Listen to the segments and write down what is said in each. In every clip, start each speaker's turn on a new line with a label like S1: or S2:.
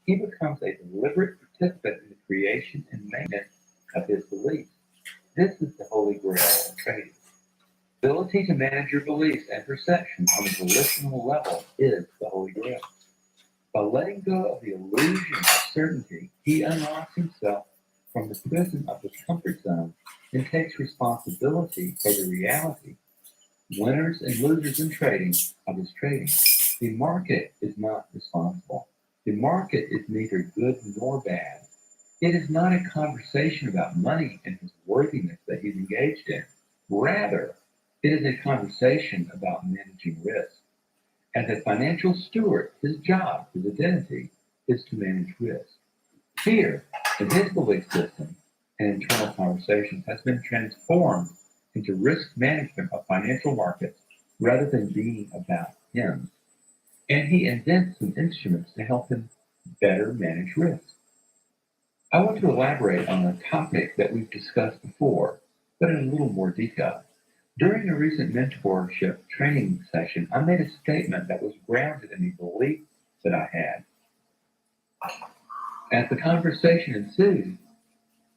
S1: he becomes a deliberate participant in the creation and maintenance of his beliefs. This is the holy grail of trading. Ability to manage your beliefs and perceptions on a volitional level is the holy grail. By letting go of the illusion of certainty, he unlocks himself from the prison of his comfort zone and takes responsibility for the reality, winners and losers in trading, of his trading. The market is not responsible. The market is neither good nor bad. It is not a conversation about money and his worthiness that he's engaged in. Rather, it is a conversation about managing risk. As a financial steward, his job, his identity, is to manage risk. Fear, in his belief system and internal conversations, has been transformed into risk management of financial markets rather than being about him. And he invents some instruments to help him better manage risk. I want to elaborate on a topic that we've discussed before, but in a little more detail. During a recent mentorship training session, I made a statement that was grounded in the belief that I had. As the conversation ensued,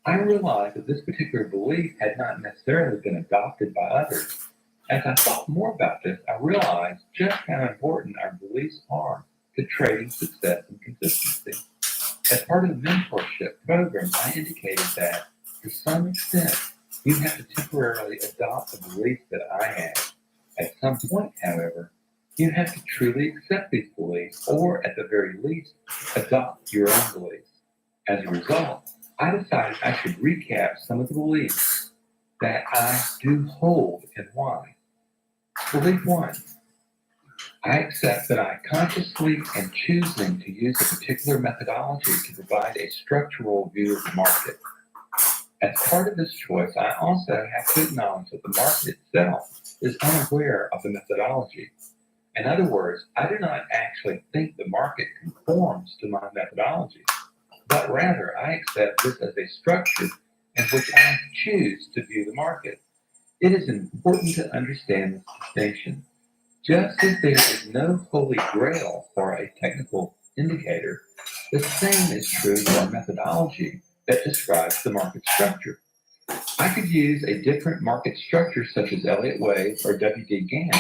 S1: I realized that this particular belief had not necessarily been adopted by others. As I thought more about this, I realized just how important our beliefs are to trading success and consistency. As part of the mentorship program, I indicated that to some extent, you have to temporarily adopt the beliefs that I have. At some point, however, you have to truly accept these beliefs, or at the very least, adopt your own beliefs. As a result, I decided I should recap some of the beliefs that I do hold and why. Belief one: I accept that I consciously am choosing to use a particular methodology to provide a structural view of the market. As part of this choice, I also have to acknowledge that the market itself is unaware of the methodology. In other words, I do not actually think the market conforms to my methodology, but rather I accept this as a structure in which I choose to view the market. It is important to understand this distinction. Just as there is no holy grail for a technical indicator, the same is true for a methodology that describes the market structure. I could use a different market structure such as Elliott Wave or WD Gann,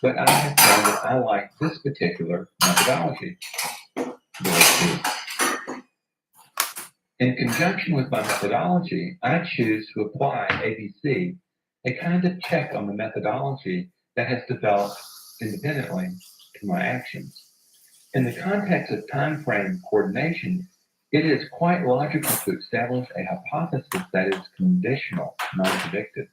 S1: but I have found that I like this particular methodology. In conjunction with my methodology, I choose to apply ABC, a kind of check on the methodology that has developed independently to my actions. In the context of time frame coordination, it is quite logical to establish a hypothesis that is conditional, non-predictive.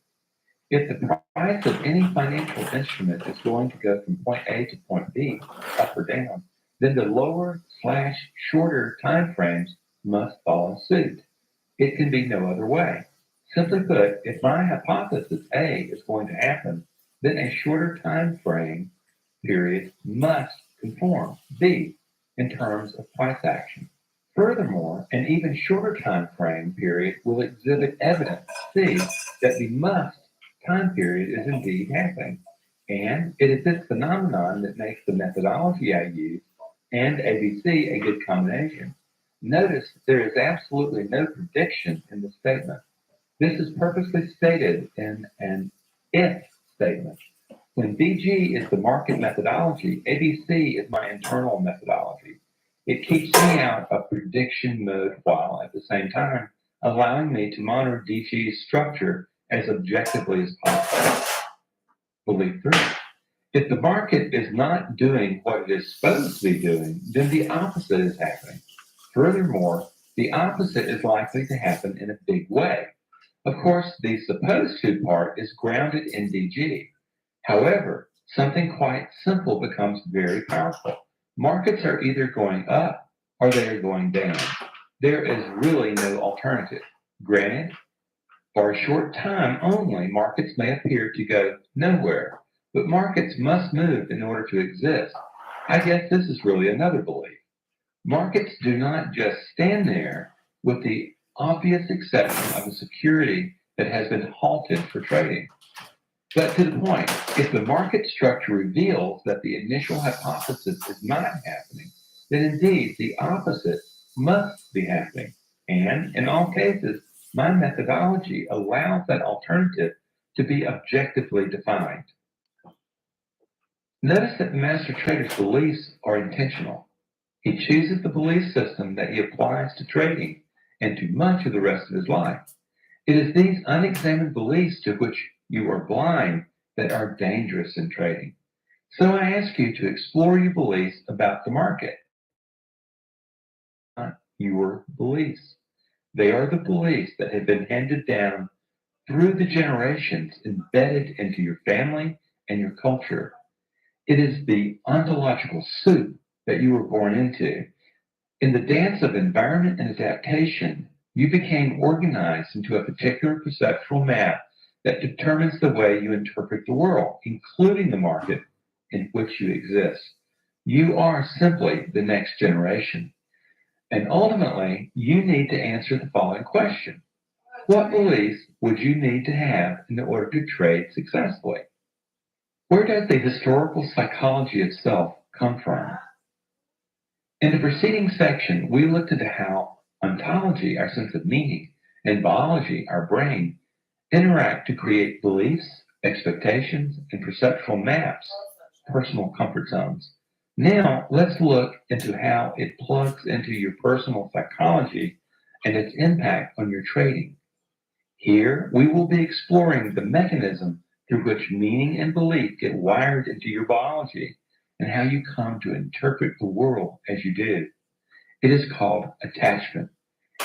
S1: If the price of any financial instrument is going to go from point A to point B, up or down, then the lower slash shorter time frames must follow suit. It can be no other way. Simply put, if my hypothesis A is going to happen, then a shorter time frame period must conform B in terms of price action. Furthermore, an even shorter time frame period will exhibit evidence C that the must time period is indeed happening. And it is this phenomenon that makes the methodology I use and ABC a good combination. Notice there is absolutely no prediction in the statement. This is purposely stated in an if statement. When BG is the market methodology, ABC is my internal methodology. It keeps me out of prediction mode while at the same time allowing me to monitor DG's structure as objectively as possible. Belief three: if the market is not doing what it is supposed to be doing, then the opposite is happening. Furthermore, the opposite is likely to happen in a big way. Of course, the supposed to part is grounded in DG. However, something quite simple becomes very powerful. Markets are either going up or they are going down. There is really no alternative. Granted, for a short time only, markets may appear to go nowhere, but markets must move in order to exist. I guess this is really another belief. Markets do not just stand there, with the obvious exception of a security that has been halted for trading. But to the point, if the market structure reveals that the initial hypothesis is not happening, that indeed the opposite must be happening. And in all cases, my methodology allows that alternative to be objectively defined. Notice that the master trader's beliefs are intentional. He chooses the belief system that he applies to trading and to much of the rest of his life. It is these unexamined beliefs to which you are blind that are dangerous in trading. So I ask you to explore your beliefs about the market, not your beliefs. They are the beliefs that have been handed down through the generations, embedded into your family and your culture. It is the ontological soup that you were born into. In the dance of environment and adaptation, you became organized into a particular perceptual map that determines the way you interpret the world, including the market in which you exist. You are simply the next generation. And ultimately, you need to answer the following question. What beliefs would you need to have in order to trade successfully? Where does the historical psychology of self come from? In the preceding section, we looked into how ontology, our sense of meaning, and biology, our brain, interact to create beliefs, expectations, and perceptual maps, personal comfort zones. Now, let's look into how it plugs into your personal psychology and its impact on your trading. Here, we will be exploring the mechanism through which meaning and belief get wired into your biology and how you come to interpret the world as you do. It is called attachment,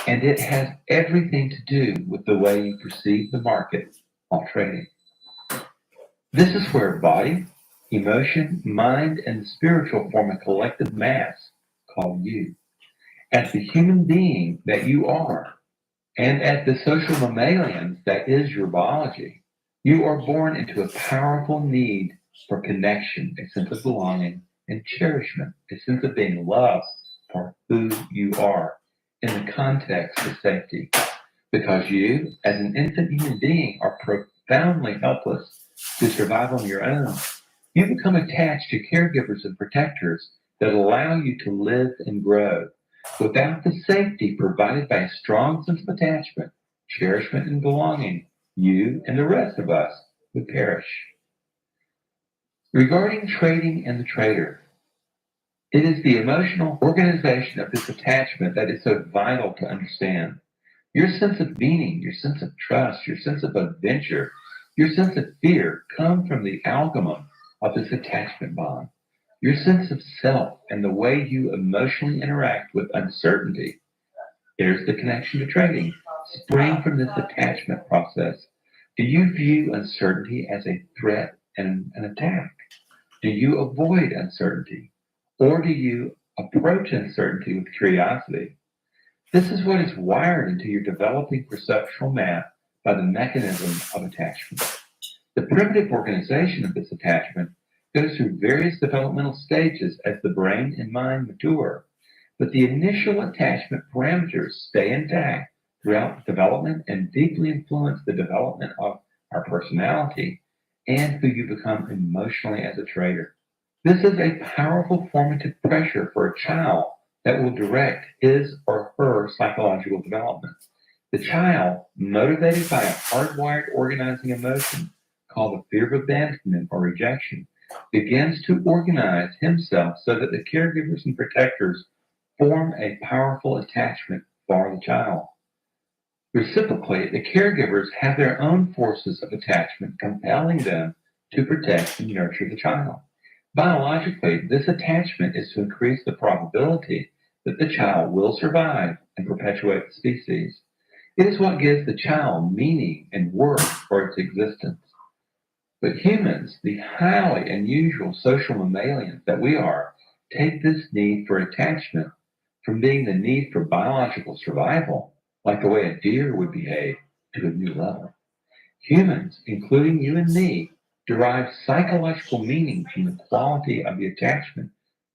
S1: and it has everything to do with the way you perceive the market while trading. This is where body, emotion, mind, and the spiritual form a collective mass called you. As the human being that you are, and as the social mammalian that is your biology, you are born into a powerful need for connection, a sense of belonging, and cherishment, a sense of being loved for who you are in the context of safety. Because you, as an infant human being, are profoundly helpless to survive on your own, you become attached to caregivers and protectors that allow you to live and grow. Without the safety provided by a strong sense of attachment, cherishment, and belonging, you and the rest of us would perish. Regarding trading and the trader, it is the emotional organization of this attachment that is so vital to understand. Your sense of meaning, your sense of trust, your sense of adventure, your sense of fear come from the amalgam of this attachment bond. Your sense of self and the way you emotionally interact with uncertainty, here's the connection to trading, spring from this attachment process. Do you view uncertainty as a threat and an attack? Do you avoid uncertainty? Or do you approach uncertainty with curiosity? This is what is wired into your developing perceptual map by the mechanism of attachment. The primitive organization of this attachment goes through various developmental stages as the brain and mind mature, but the initial attachment parameters stay intact throughout development and deeply influence the development of our personality and who you become emotionally as a trader. This is a powerful formative pressure for a child that will direct his or her psychological development. The child, motivated by a hardwired organizing emotion called the fear of abandonment or rejection, begins to organize himself so that the caregivers and protectors form a powerful attachment for the child. Reciprocally, the caregivers have their own forces of attachment compelling them to protect and nurture the child. Biologically, this attachment is to increase the probability that the child will survive and perpetuate the species. It is what gives the child meaning and worth for its existence. But humans, the highly unusual social mammalians that we are, take this need for attachment from being the need for biological survival, like the way a deer would behave, to a new level. Humans, including you and me, derive psychological meaning from the quality of the attachment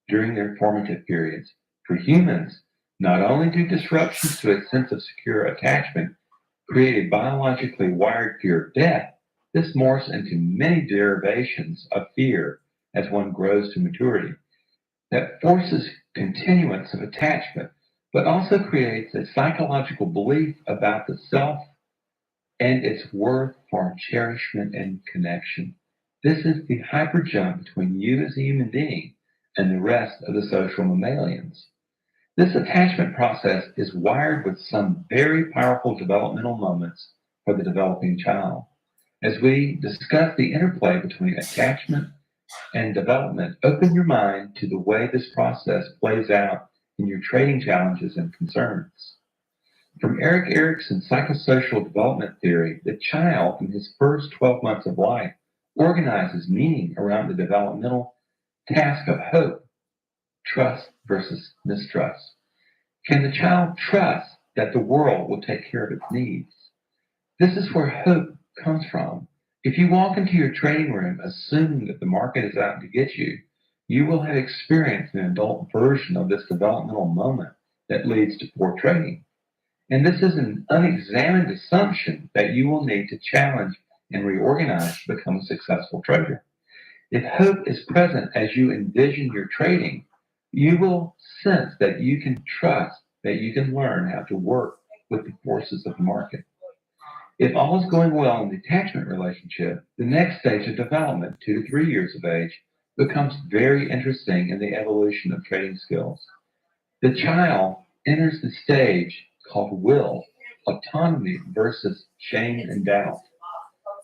S1: during their formative periods. For humans, not only do disruptions to a sense of secure attachment create a biologically wired fear of death, this morphs into many derivations of fear as one grows to maturity that forces continuance of attachment, but also creates a psychological belief about the self and its worth for cherishment and connection. This is the hyperjump between you as a human being and the rest of the social mammalians. This attachment process is wired with some very powerful developmental moments for the developing child. As we discuss the interplay between attachment and development, open your mind to the way this process plays out in your trading challenges and concerns. From Eric Erickson's psychosocial development theory, the child in his first 12 months of life organizes meaning around the developmental task of hope, trust versus mistrust. Can the child trust that the world will take care of its needs? This is where hope comes from. If you walk into your trading room assuming that the market is out to get you, you will have experienced an adult version of this developmental moment that leads to poor trading. And this is an unexamined assumption that you will need to challenge and reorganize to become a successful trader. If hope is present as you envision your trading, you will sense that you can trust that you can learn how to work with the forces of the market. If all is going well in the attachment relationship, the next stage of development, 2 to 3 years of age, becomes very interesting in the evolution of trading skills. The child enters the stage called will, autonomy versus shame and doubt.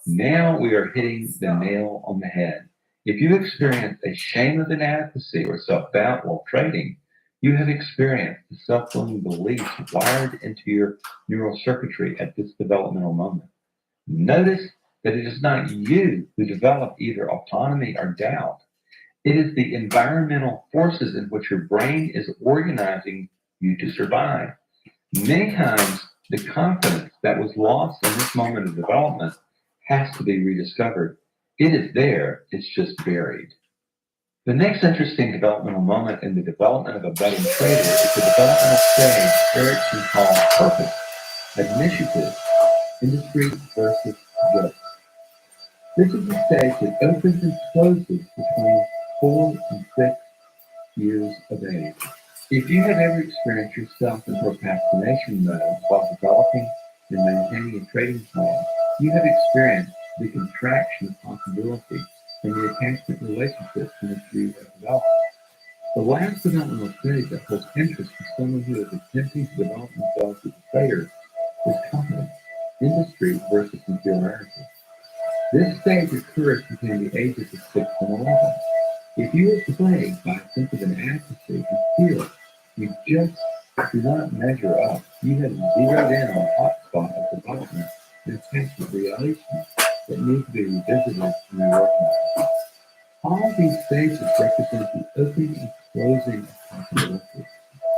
S1: Now we are hitting the nail on the head. If you experience a shame of inadequacy or self-doubt while trading, you have experienced the self-limiting beliefs wired into your neural circuitry at this developmental moment. Notice that it is not you who develop either autonomy or doubt. It is the environmental forces in which your brain is organizing you to survive. Many times, the confidence that was lost in this moment of development has to be rediscovered. It is there, it's just buried. The next interesting developmental moment in the development of a budding trader is the developmental stage Erickson calls purpose, initiative, industry versus growth. This is the stage that opens and closes between 4 and 6 years of age. If you have ever experienced yourself in procrastination mode while developing and maintaining a trading plan, you have experienced the contraction of possibility in the attachment relationships in which you have developed. The last developmental stage that holds interest for someone who is attempting to develop themselves as a trader is confidence, industry versus inferiority. This stage occurs between the ages of 6 and 11. If you are plagued by a sense of inadequacy and feel you just do not measure up, you have zeroed in on a hotspot of development and attachment relations that need to be revisited and reorganized. All of these stages represent the opening and closing of possibility.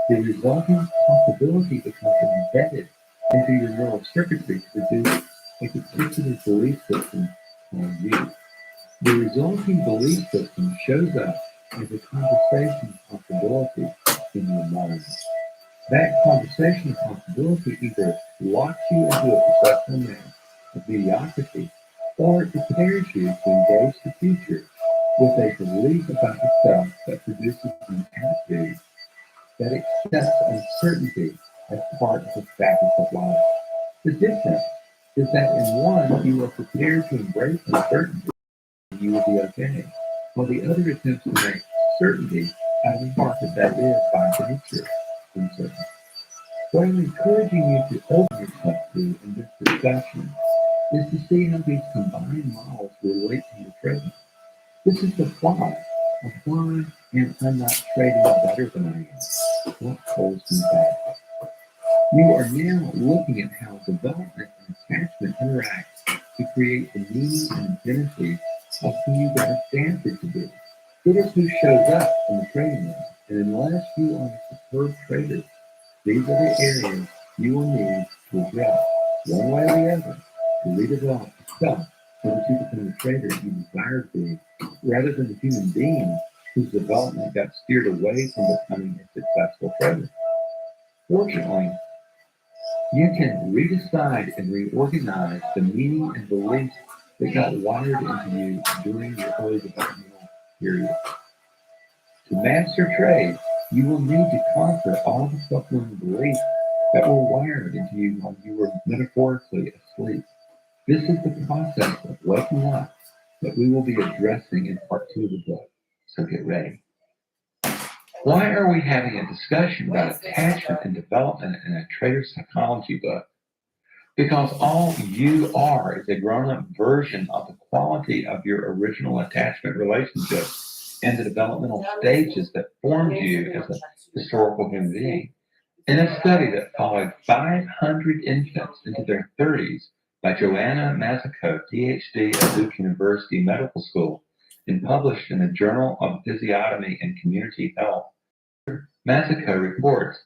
S1: The resulting possibility becomes embedded into your neural circuitry to produce a particular belief system on you. The resulting belief system shows up as a conversation possibility in your mind. That conversation possibility either locks you into a perceptual mass of mediocrity or it prepares you to engage the future with a belief about yourself that produces an attitude that accepts uncertainty as part of the fabric of life. The difference is that in one, you are prepared to embrace uncertainty and you will be okay, while the other attempts to make certainty out of a market that is by nature uncertain. What I'm encouraging you to open yourself to in this discussion is to see how these combined models relate to your trading. This is the why. Of why am I not trading better than I am? What holds me back? You are now looking at how development and attachment interact to create the meaning and identity of who you got adapted to be. It is who shows up in the trading room, and unless you are a superb trader, these are the areas you will need to address, one way or the other, to redevelop yourself so that you become the trader you desire to be, rather than the human being whose development got steered away from becoming a successful trader. Fortunately, you can redecide and reorganize the meaning and beliefs that got wired into you during your early developmental period. To master trade, you will need to conquer all the self-limiting beliefs that were wired into you while you were metaphorically asleep. This is the process of waking up that we will be addressing in part 2 of the book. So get ready. Why are we having a discussion about attachment and development in a trader psychology book? Because all you are is a grown-up version of the quality of your original attachment relationship and the developmental stages that formed you as a historical human being. In a study that followed 500 infants into their 30s by Joanna Mazzucato, PhD at Duke University Medical School, and published in the Journal of Physiognomy and Community Health, Mazzucato reports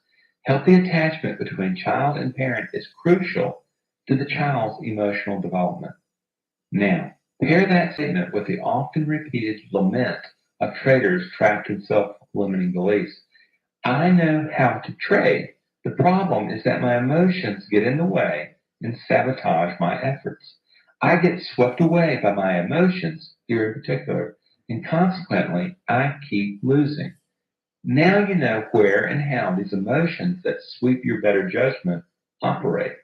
S1: healthy attachment between child and parent is crucial to the child's emotional development. Now, pair that statement with the often repeated lament of traders trapped in self-limiting beliefs. I know how to trade. The problem is that my emotions get in the way and sabotage my efforts. I get swept away by my emotions, fear in particular, and consequently, I keep losing. Now you know where and how these emotions that sweep your better judgment operate.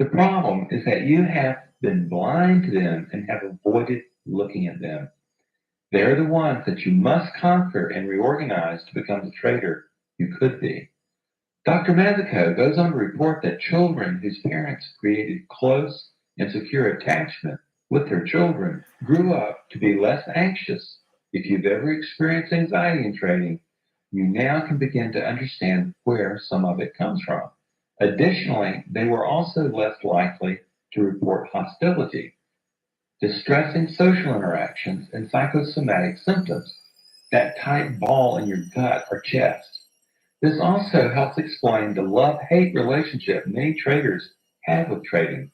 S1: The problem is that you have been blind to them and have avoided looking at them. They're the ones that you must conquer and reorganize to become the trader you could be. Dr. Mazzucato goes on to report that children whose parents created close and secure attachment with their children grew up to be less anxious. If you've ever experienced anxiety in trading, you now can begin to understand where some of it comes from. Additionally, they were also less likely to report hostility, distressing social interactions, and psychosomatic symptoms, that tight ball in your gut or chest. This also helps explain the love-hate relationship many traders have with trading.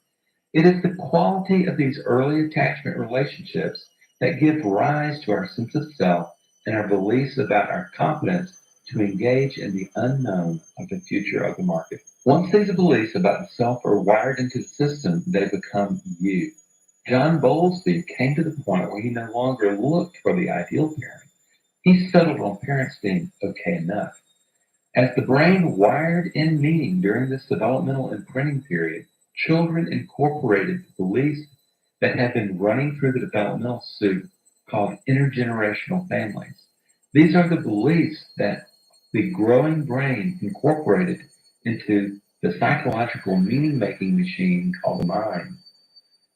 S1: It is the quality of these early attachment relationships that give rise to our sense of self and our beliefs about our competence to engage in the unknown of the future of the market. Once these beliefs about the self are wired into the system, they become you. John Bowlesby came to the point where he no longer looked for the ideal parent. He settled on parents being okay enough. As the brain wired in meaning during this developmental imprinting period, children incorporated the beliefs that had been running through the developmental soup called intergenerational families. These are the beliefs that the growing brain incorporated into the psychological meaning-making machine called the mind.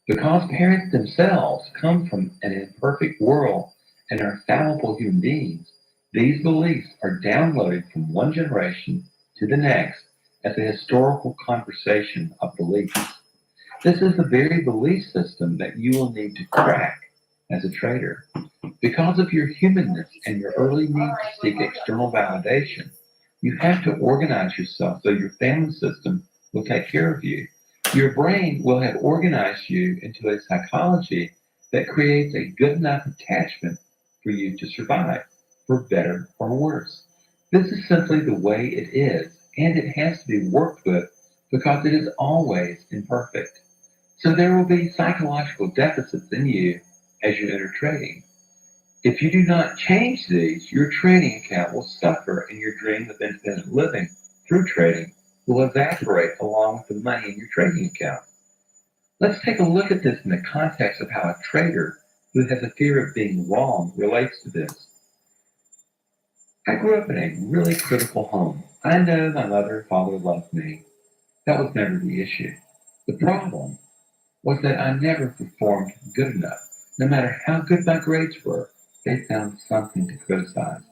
S1: Because parents themselves come from an imperfect world and are fallible human beings, these beliefs are downloaded from one generation to the next as a historical conversation of beliefs. This is the very belief system that you will need to crack as a trader. Because of your humanness and your early need to seek external validation, you have to organize yourself so your family system will take care of you. Your brain will have organized you into a psychology that creates a good enough attachment for you to survive, for better or worse. This is simply the way it is, and it has to be worked with because it is always imperfect. So there will be psychological deficits in you as you enter trading. If you do not change these, your trading account will suffer and your dream of independent living through trading will evaporate along with the money in your trading account. Let's take a look at this in the context of how a trader who has a fear of being wrong relates to this. I grew up in a really critical home. I know my mother and father loved me. That was never the issue. The problem was that I never performed good enough. No matter how good my grades were, they found something to criticize.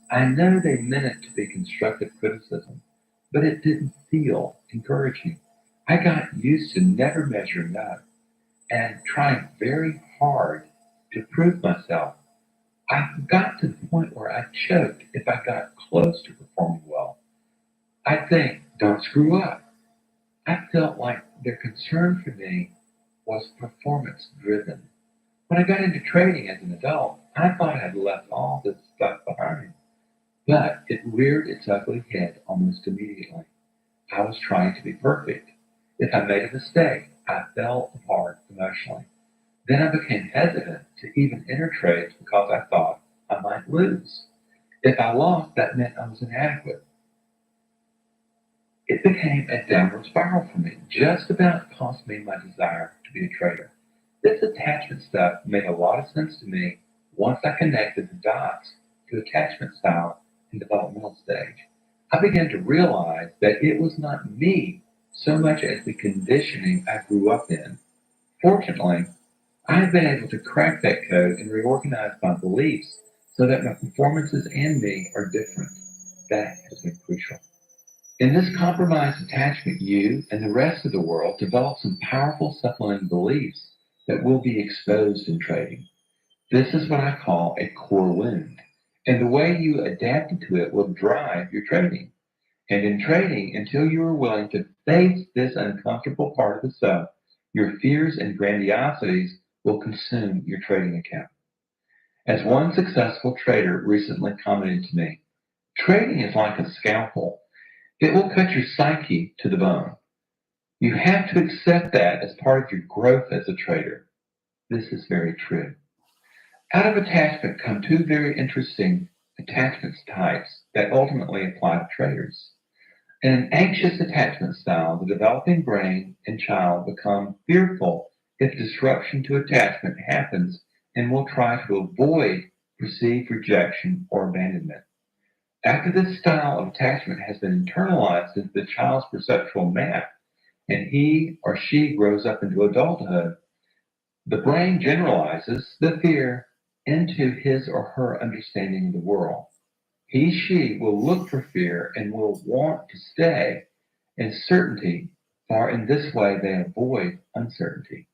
S1: I know they meant it to be constructive criticism, but it didn't feel encouraging. I got used to never measuring up and trying very hard to prove myself. I got to the point where I choked if I got close to performing well. I think, don't screw up. I felt like their concern for me was performance driven. When I got into trading as an adult, I thought I'd left all this stuff behind, but it reared its ugly head almost immediately. I was trying to be perfect. If I made a mistake, I fell apart emotionally. Then I became hesitant to even enter trades because I thought I might lose. If I lost, that meant I was inadequate. It became a downward spiral for me, just about cost me my desire to be a trader. This attachment stuff made a lot of sense to me once I connected the dots to attachment style and developmental stage. I began to realize that it was not me so much as the conditioning I grew up in. Fortunately, I have been able to crack that code and reorganize my beliefs so that my performances and me are different. That has been crucial. In this compromised attachment, you and the rest of the world develop some powerful supplementing beliefs that will be exposed in trading. This is what I call a core wound. And the way you adapted to it will drive your trading. And in trading, until you are willing to face this uncomfortable part of the self, your fears and grandiosities will consume your trading account. As one successful trader recently commented to me, trading is like a scalpel. It will cut your psyche to the bone. You have to accept that as part of your growth as a trader. This is very true. Out of attachment come two very interesting attachments types that ultimately apply to traders. In an anxious attachment style, the developing brain and child become fearful if disruption to attachment happens and will try to avoid perceived rejection or abandonment. After this style of attachment has been internalized into the child's perceptual map and he or she grows up into adulthood, the brain generalizes the fear into his or her understanding of the world. She will look for fear and will want to stay in certainty, for in this way they avoid uncertainty.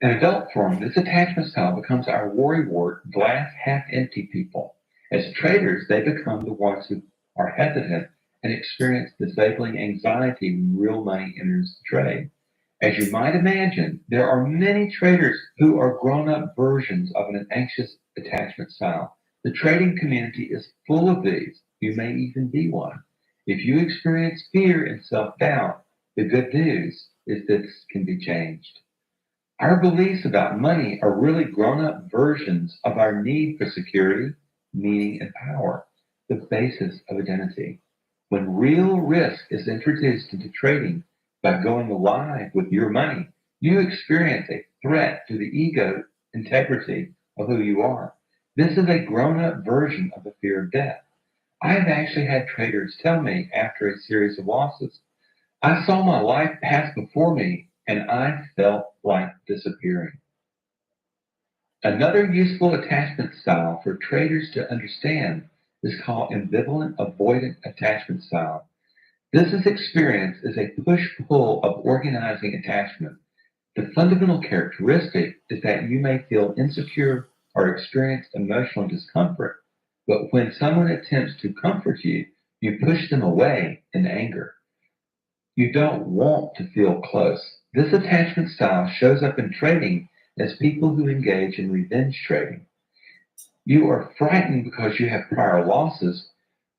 S1: In adult form, this attachment style becomes our worrywart, glass half empty people. As traders, they become the ones who are hesitant and experience disabling anxiety when real money enters the trade. As you might imagine, there are many traders who are grown up versions of an anxious attachment style. The trading community is full of these. You may even be one. If you experience fear and self doubt, the good news is that this can be changed. Our beliefs about money are really grown up versions of our need for security, meaning, and power, the basis of identity. When real risk is introduced into trading by going live with your money, you experience a threat to the ego integrity of who you are. This is a grown up version of the fear of death. I have actually had traders tell me after a series of losses, I saw my life pass before me and I felt like disappearing. Another useful attachment style for traders to understand is called ambivalent avoidant attachment style. This is experienced as a push-pull of organizing attachment. The fundamental characteristic is that you may feel insecure or experience emotional discomfort, but when someone attempts to comfort you, you push them away in anger. You don't want to feel close. This attachment style shows up in trading as people who engage in revenge trading. You are frightened because you have prior losses,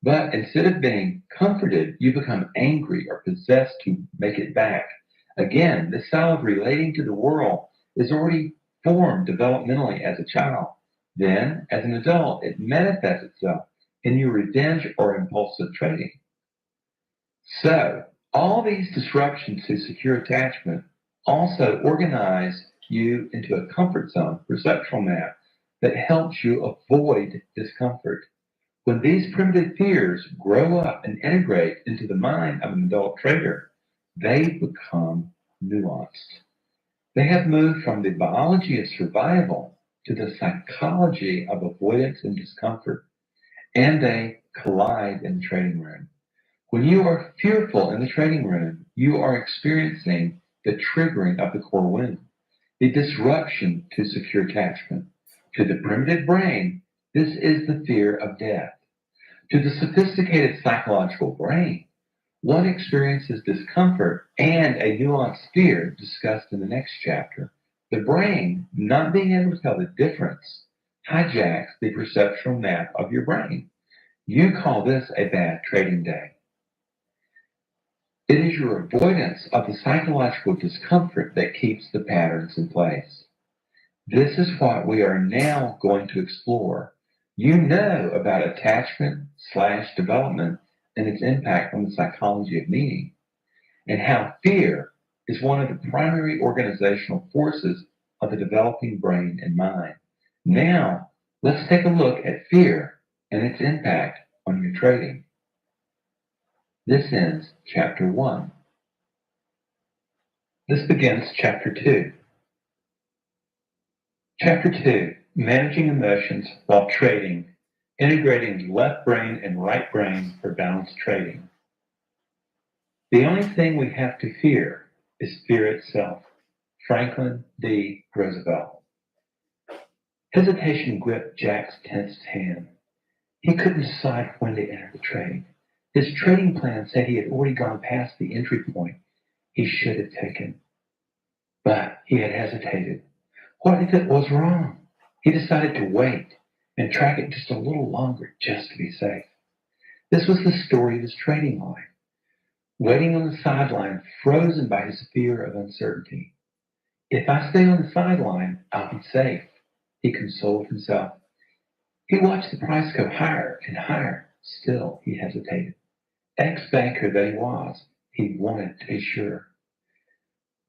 S1: but instead of being comforted, you become angry or possessed to make it back. Again, this style of relating to the world is already formed developmentally as a child. Then, as an adult, it manifests itself in your revenge or impulsive trading. So, all these disruptions to secure attachment also organize you into a comfort zone, perceptual map, that helps you avoid discomfort. When these primitive fears grow up and integrate into the mind of an adult trader, they become nuanced. They have moved from the biology of survival to the psychology of avoidance and discomfort, and they collide in the trading room. When you are fearful in the trading room, you are experiencing the triggering of the core wound, the disruption to secure attachment. To the primitive brain, this is the fear of death. To the sophisticated psychological brain, one experiences discomfort and a nuanced fear discussed in the next chapter. The brain, not being able to tell the difference, hijacks the perceptual map of your brain. You call this a bad trading day. It is your avoidance of the psychological discomfort that keeps the patterns in place. This is what we are now going to explore. You know about attachment/development and its impact on the psychology of meaning, and how fear is one of the primary organizational forces of the developing brain and mind. Now, let's take a look at fear and its impact on your trading. This ends Chapter 1. This begins Chapter 2. Chapter 2, Managing Emotions While Trading, Integrating Left Brain and Right Brain for Balanced Trading. The only thing we have to fear is fear itself. Franklin D. Roosevelt. Hesitation gripped Jack's tensed hand. He couldn't decide when to enter the trade. His trading plan said he had already gone past the entry point he should have taken. But he had hesitated. What if it was wrong? He decided to wait and track it just a little longer just to be safe. This was the story of his trading life. Waiting on the sideline, frozen by his fear of uncertainty. If I stay on the sideline, I'll be safe, he consoled himself. He watched the price go higher and higher. Still, he hesitated. Ex-banker that he was, he wanted to be sure.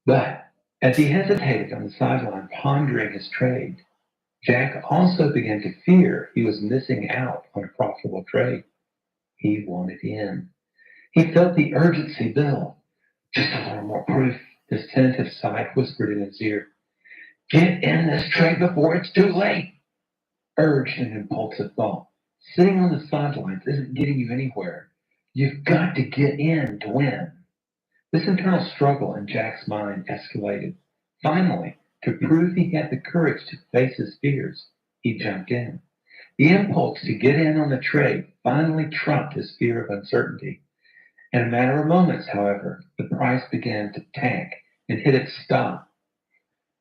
S1: But as he hesitated on the sideline, pondering his trade, Jack also began to fear he was missing out on a profitable trade. He wanted in. He felt the urgency build. Just a little more proof, his tentative side whispered in his ear. Get in this trade before it's too late, urged an impulsive thought. Sitting on the sidelines isn't getting you anywhere. You've got to get in to win. This internal struggle in Jack's mind escalated. Finally, to prove he had the courage to face his fears, he jumped in. The impulse to get in on the trade finally trumped his fear of uncertainty. In a matter of moments, however, the price began to tank and hit its stop.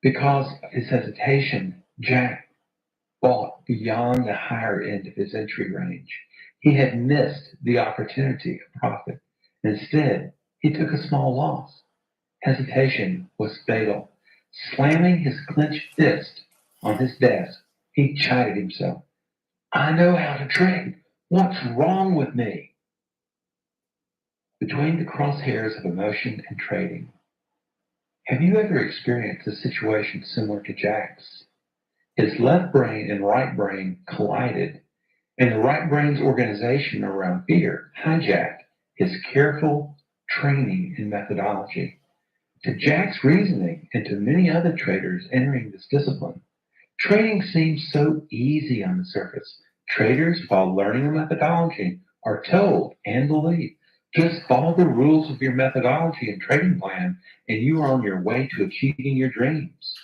S1: Because of his hesitation, Jack bought beyond the higher end of his entry range. He had missed the opportunity of profit. Instead, he took a small loss. Hesitation was fatal. Slamming his clenched fist on his desk, he chided himself. I know how to trade. What's wrong with me? Between the crosshairs of emotion and trading, have you ever experienced a situation similar to Jack's? His left brain and right brain collided, and the right brain's organization around fear hijacked his careful training and methodology. To Jack's reasoning and to many other traders entering this discipline, trading seems so easy on the surface. Traders, while learning a methodology, are told and believe just follow the rules of your methodology and trading plan, and you are on your way to achieving your dreams.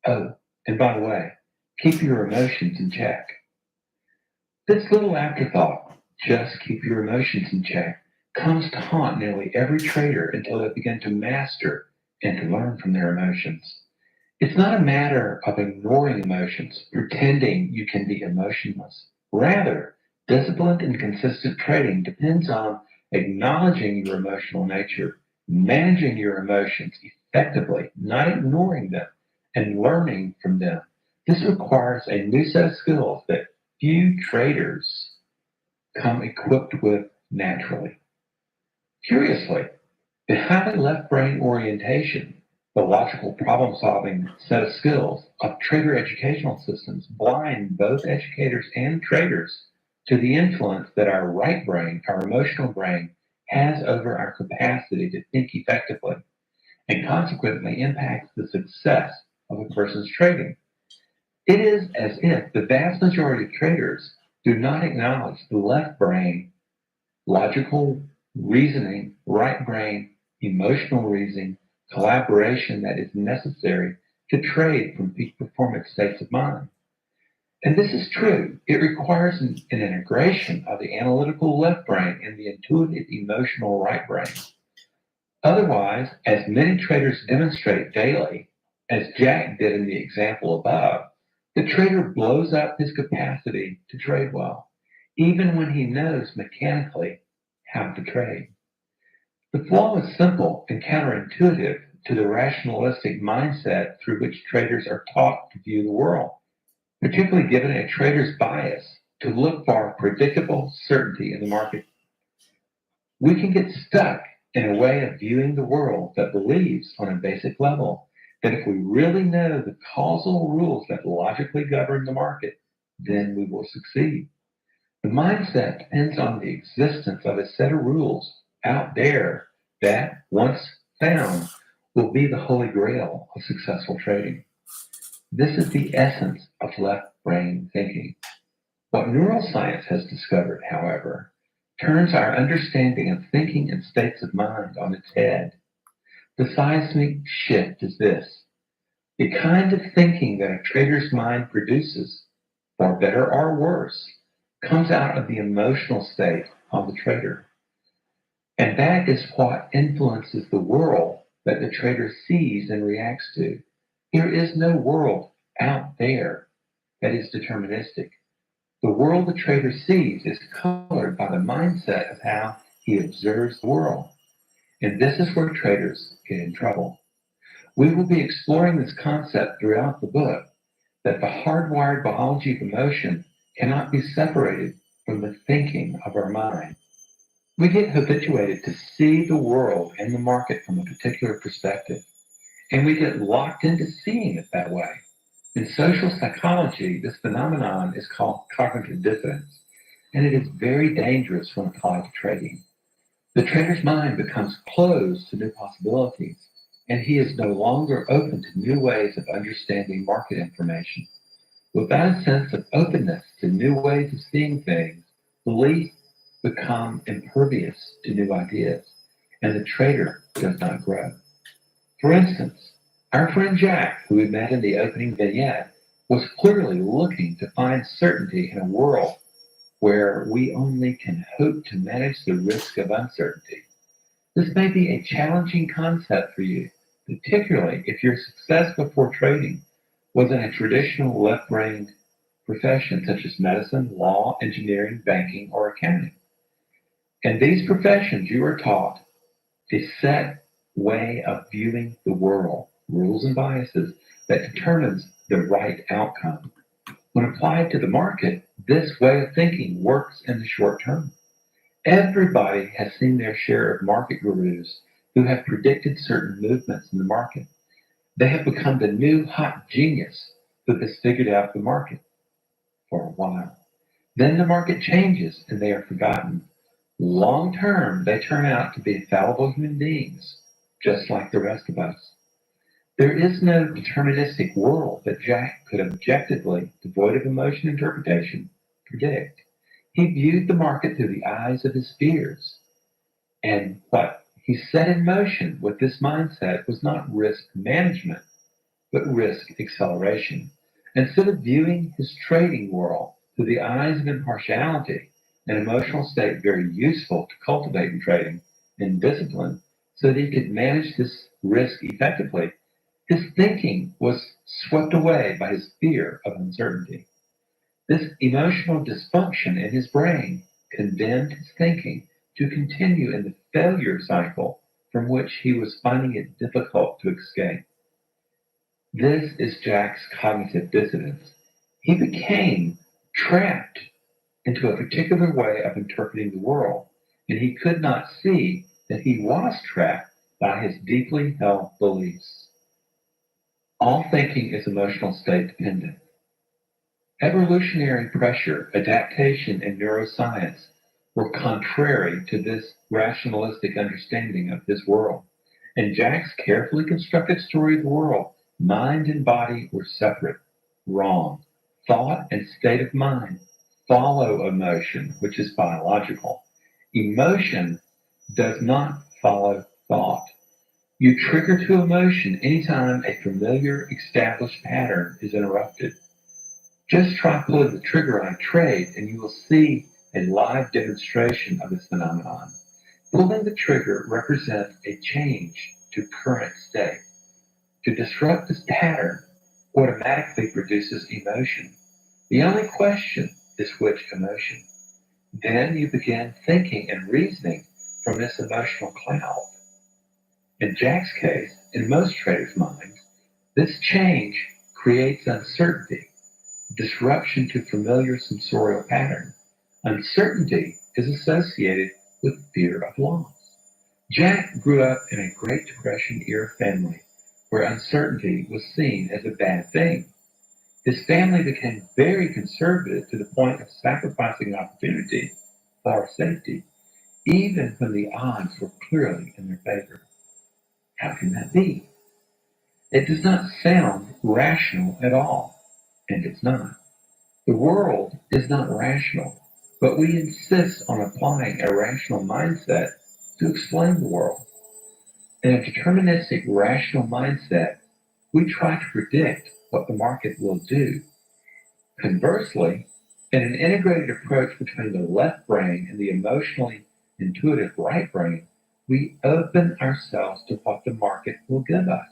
S1: Oh, and by the way, keep your emotions in check. This little afterthought, just keep your emotions in check, comes to haunt nearly every trader until they begin to master and to learn from their emotions. It's not a matter of ignoring emotions, pretending you can be emotionless. Rather, disciplined and consistent trading depends on acknowledging your emotional nature, managing your emotions effectively, not ignoring them, and learning from them. This requires a new set of skills that few traders come equipped with naturally. Curiously, behind the left brain orientation, the logical problem solving set of skills of trader educational systems blind both educators and traders to the influence that our right brain, our emotional brain, has over our capacity to think effectively, and consequently impacts the success of a person's trading. It is as if the vast majority of traders do not acknowledge the left brain, logical reasoning, right brain, emotional reasoning, collaboration that is necessary to trade from peak performance states of mind. And this is true. It requires an integration of the analytical left brain and the intuitive emotional right brain. Otherwise, as many traders demonstrate daily, as Jack did in the example above, the trader blows up his capacity to trade well, even when he knows mechanically how to trade. The flaw is simple and counterintuitive to the rationalistic mindset through which traders are taught to view the world, particularly given a trader's bias to look for predictable certainty in the market. We can get stuck in a way of viewing the world that believes on a basic level that if we really know the causal rules that logically govern the market, then we will succeed. The mindset depends on the existence of a set of rules out there that, once found, will be the holy grail of successful trading. This is the essence of left brain thinking. What neuroscience has discovered, however, turns our understanding of thinking and states of mind on its head. The seismic shift is this. The kind of thinking that a trader's mind produces, for better or worse, comes out of the emotional state of the trader. And that is what influences the world that the trader sees and reacts to. There is no world out there that is deterministic. The world the trader sees is colored by the mindset of how he observes the world. And this is where traders get in trouble. We will be exploring this concept throughout the book, that the hardwired biology of emotion cannot be separated from the thinking of our mind. We get habituated to see the world and the market from a particular perspective, and we get locked into seeing it that way. In social psychology, this phenomenon is called cognitive dissonance, and it is very dangerous when applied to trading. The trader's mind becomes closed to new possibilities, and he is no longer open to new ways of understanding market information. Without a sense of openness to new ways of seeing things, beliefs become impervious to new ideas, and the trader does not grow. For instance, our friend Jack, who we met in the opening vignette, was clearly looking to find certainty in a world where we only can hope to manage the risk of uncertainty. This may be a challenging concept for you, particularly if your success before trading was in a traditional left-brained profession such as medicine, law, engineering, banking, or accounting. In these professions, you are taught a set way of viewing the world, rules and biases that determines the right outcome. When applied to the market, this way of thinking works in the short term. Everybody has seen their share of market gurus who have predicted certain movements in the market. They have become the new hot genius who has figured out the market for a while. Then the market changes and they are forgotten. Long term, they turn out to be fallible human beings, just like the rest of us. There is no deterministic world that Jack could objectively, devoid of emotion interpretation, predict. He viewed the market through the eyes of his fears. And what he set in motion with this mindset was not risk management, but risk acceleration. Instead of viewing his trading world through the eyes of impartiality, an emotional state very useful to cultivate in trading and discipline, so that he could manage this risk effectively, his thinking was swept away by his fear of uncertainty. This emotional dysfunction in his brain condemned his thinking to continue in the failure cycle from which he was finding it difficult to escape. This is Jack's cognitive dissonance. He became trapped into a particular way of interpreting the world, and he could not see that he was trapped by his deeply held beliefs. All thinking is emotional state dependent. Evolutionary pressure, adaptation, and neuroscience were contrary to this rationalistic understanding of his world. In Jack's carefully constructed story of the world, mind and body were separate, wrong. Thought and state of mind follow emotion, which is biological. Emotion does not follow thought. You trigger to emotion anytime a familiar, established pattern is interrupted. Just try pulling the trigger on a trade and you will see a live demonstration of this phenomenon. Pulling the trigger represents a change to current state. To disrupt this pattern automatically produces emotion. The only question is which emotion. Then you begin thinking and reasoning from this emotional cloud. In Jack's case, in most traders' minds, this change creates uncertainty. disruption to familiar sensorial pattern. Uncertainty is associated with fear of loss. Jack grew up in a Great Depression era family where uncertainty was seen as a bad thing. His family became very conservative to the point of sacrificing opportunity for safety, even when the odds were clearly in their favor. How can that be? It does not sound rational at all, and it's not. The world is not rational, but we insist on applying a rational mindset to explain the world. In a deterministic, rational mindset, we try to predict what the market will do. Conversely, in an integrated approach between the left brain and the emotionally intuitive right brain, we open ourselves to what the market will give us.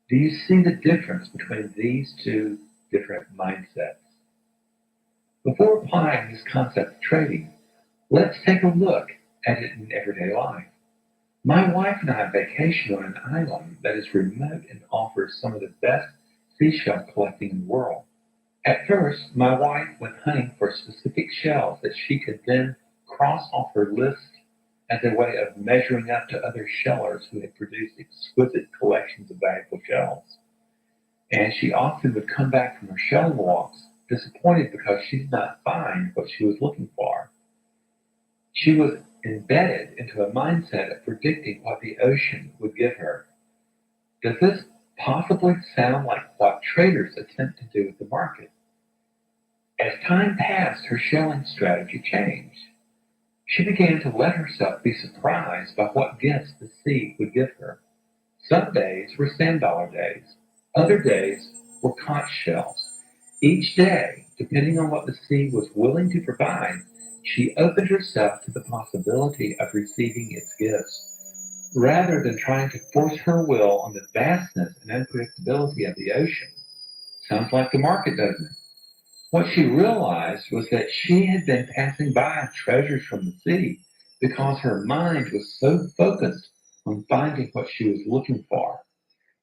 S1: Do you see the difference between these two different mindsets? Before applying this concept to trading, let's take a look at it in everyday life. My wife and I vacation on an island that is remote and offers some of the best seashell collecting in the world. At first, my wife went hunting for specific shells that she could then cross off her list as a way of measuring up to other shellers who had produced exquisite collections of valuable shells. And she often would come back from her shelling walks disappointed because she did not find what she was looking for. She was embedded into a mindset of predicting what the ocean would give her. Does this possibly sound like what traders attempt to do with the market? As time passed, her shelling strategy changed. She began to let herself be surprised by what gifts the sea would give her. Some days were sand dollar days. Other days were conch shells. Each day, depending on what the sea was willing to provide, she opened herself to the possibility of receiving its gifts, rather than trying to force her will on the vastness and unpredictability of the ocean. Sounds like the market, doesn't it? What she realized was that she had been passing by treasures from the sea because her mind was so focused on finding what she was looking for.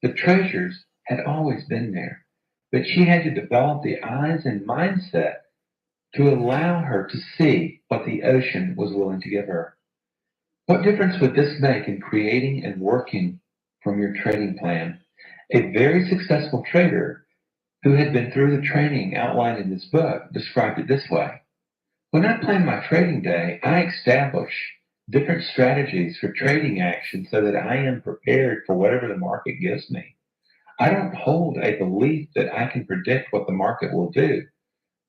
S1: The treasures had always been there, but she had to develop the eyes and mindset to allow her to see what the ocean was willing to give her. What difference would this make in creating and working from your trading plan? A very successful trader who had been through the training outlined in this book described it this way. When I plan my trading day, I establish different strategies for trading action so that I am prepared for whatever the market gives me. I don't hold a belief that I can predict what the market will do,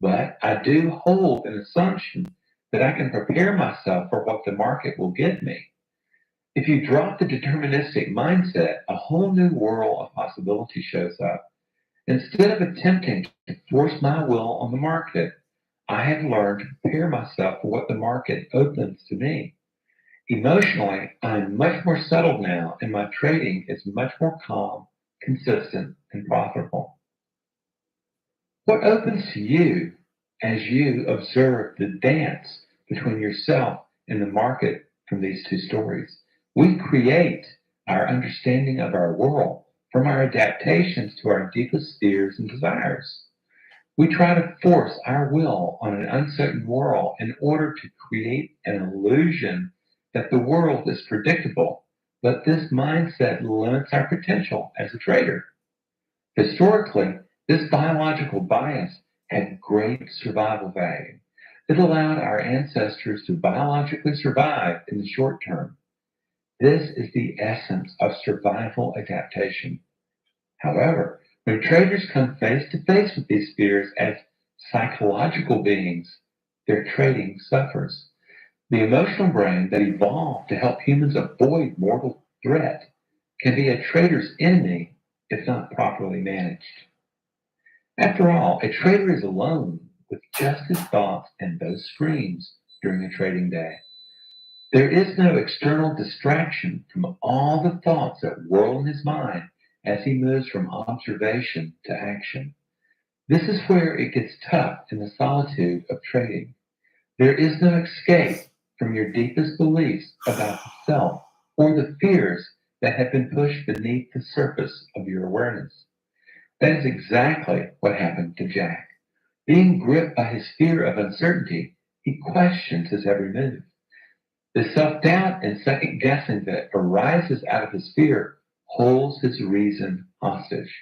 S1: but I do hold an assumption that I can prepare myself for what the market will give me. If you drop the deterministic mindset, a whole new world of possibility shows up. Instead of attempting to force my will on the market, I have learned to prepare myself for what the market opens to me. Emotionally, I'm much more settled now, and my trading is much more calm, consistent, and profitable. What opens to you as you observe the dance between yourself and the market from these two stories? We create our understanding of our world from our adaptations to our deepest fears and desires. We try to force our will on an uncertain world in order to create an illusion that the world is predictable, but this mindset limits our potential as a trader. Historically, this biological bias had great survival value. It allowed our ancestors to biologically survive in the short term. This is the essence of survival adaptation. However, when traders come face to face with these fears as psychological beings, their trading suffers. The emotional brain that evolved to help humans avoid mortal threat can be a trader's enemy if not properly managed. After all, a trader is alone with just his thoughts and those screens during a trading day. There is no external distraction from all the thoughts that whirl in his mind as he moves from observation to action. This is where it gets tough in the solitude of trading. There is no escape from your deepest beliefs about the self or the fears that have been pushed beneath the surface of your awareness. That is exactly what happened to Jack. Being gripped by his fear of uncertainty, he questions his every move. The self-doubt and second-guessing that arises out of his fear holds his reason hostage.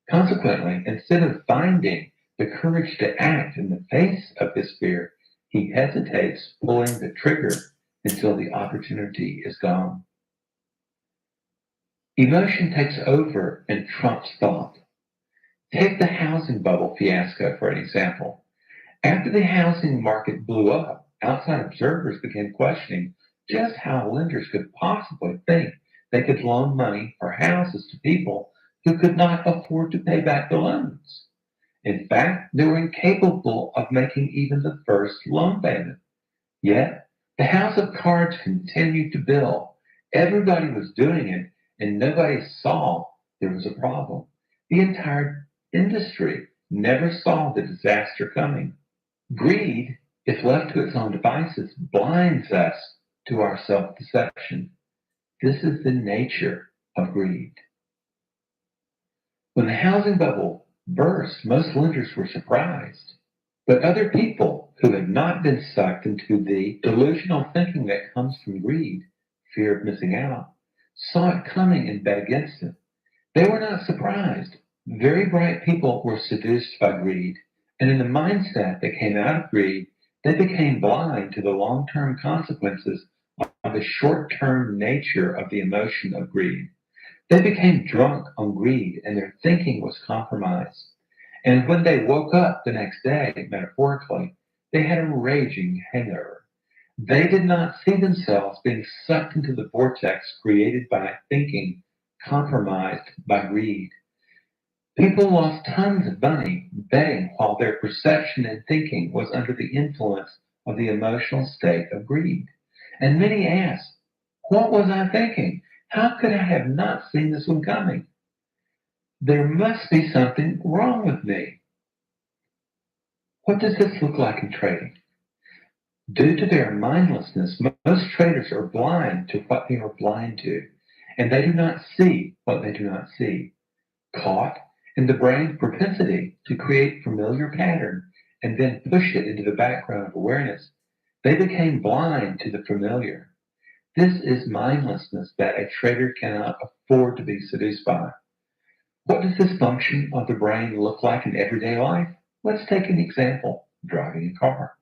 S1: Consequently, instead of finding the courage to act in the face of his fear, he hesitates, pulling the trigger until the opportunity is gone. Emotion takes over and trumps thought. Take the housing bubble fiasco for an example. After the housing market blew up, outside observers began questioning just how lenders could possibly think they could loan money for houses to people who could not afford to pay back the loans. In fact, they were incapable of making even the first loan payment. Yet, the house of cards continued to build. Everybody was doing it, and nobody saw there was a problem. The entire industry never saw the disaster coming. Greed, if left to its own devices, blinds us to our self-deception. This is the nature of greed. When the housing bubble burst, most lenders were surprised. But other people who had not been sucked into the delusional thinking that comes from greed, fear of missing out, saw it coming and bet against it. They were not surprised. Very bright people were seduced by greed, and in the mindset that came out of greed, they became blind to the long-term consequences of the short-term nature of the emotion of greed. They became drunk on greed, and their thinking was compromised. And when they woke up the next day, metaphorically, they had a raging hangover. They did not see themselves being sucked into the vortex created by thinking compromised by greed. People lost tons of money betting while their perception and thinking was under the influence of the emotional state of greed. And many asked, what was I thinking? How could I have not seen this one coming? There must be something wrong with me. What does this look like in trading? Due to their mindlessness, most traders are blind to what they are blind to, and they do not see what they do not see. Caught in the brain's propensity to create familiar pattern and then push it into the background of awareness, they became blind to the familiar. This is mindlessness that a trader cannot afford to be seduced by. What does this function of the brain look like in everyday life? Let's take an example, driving a car.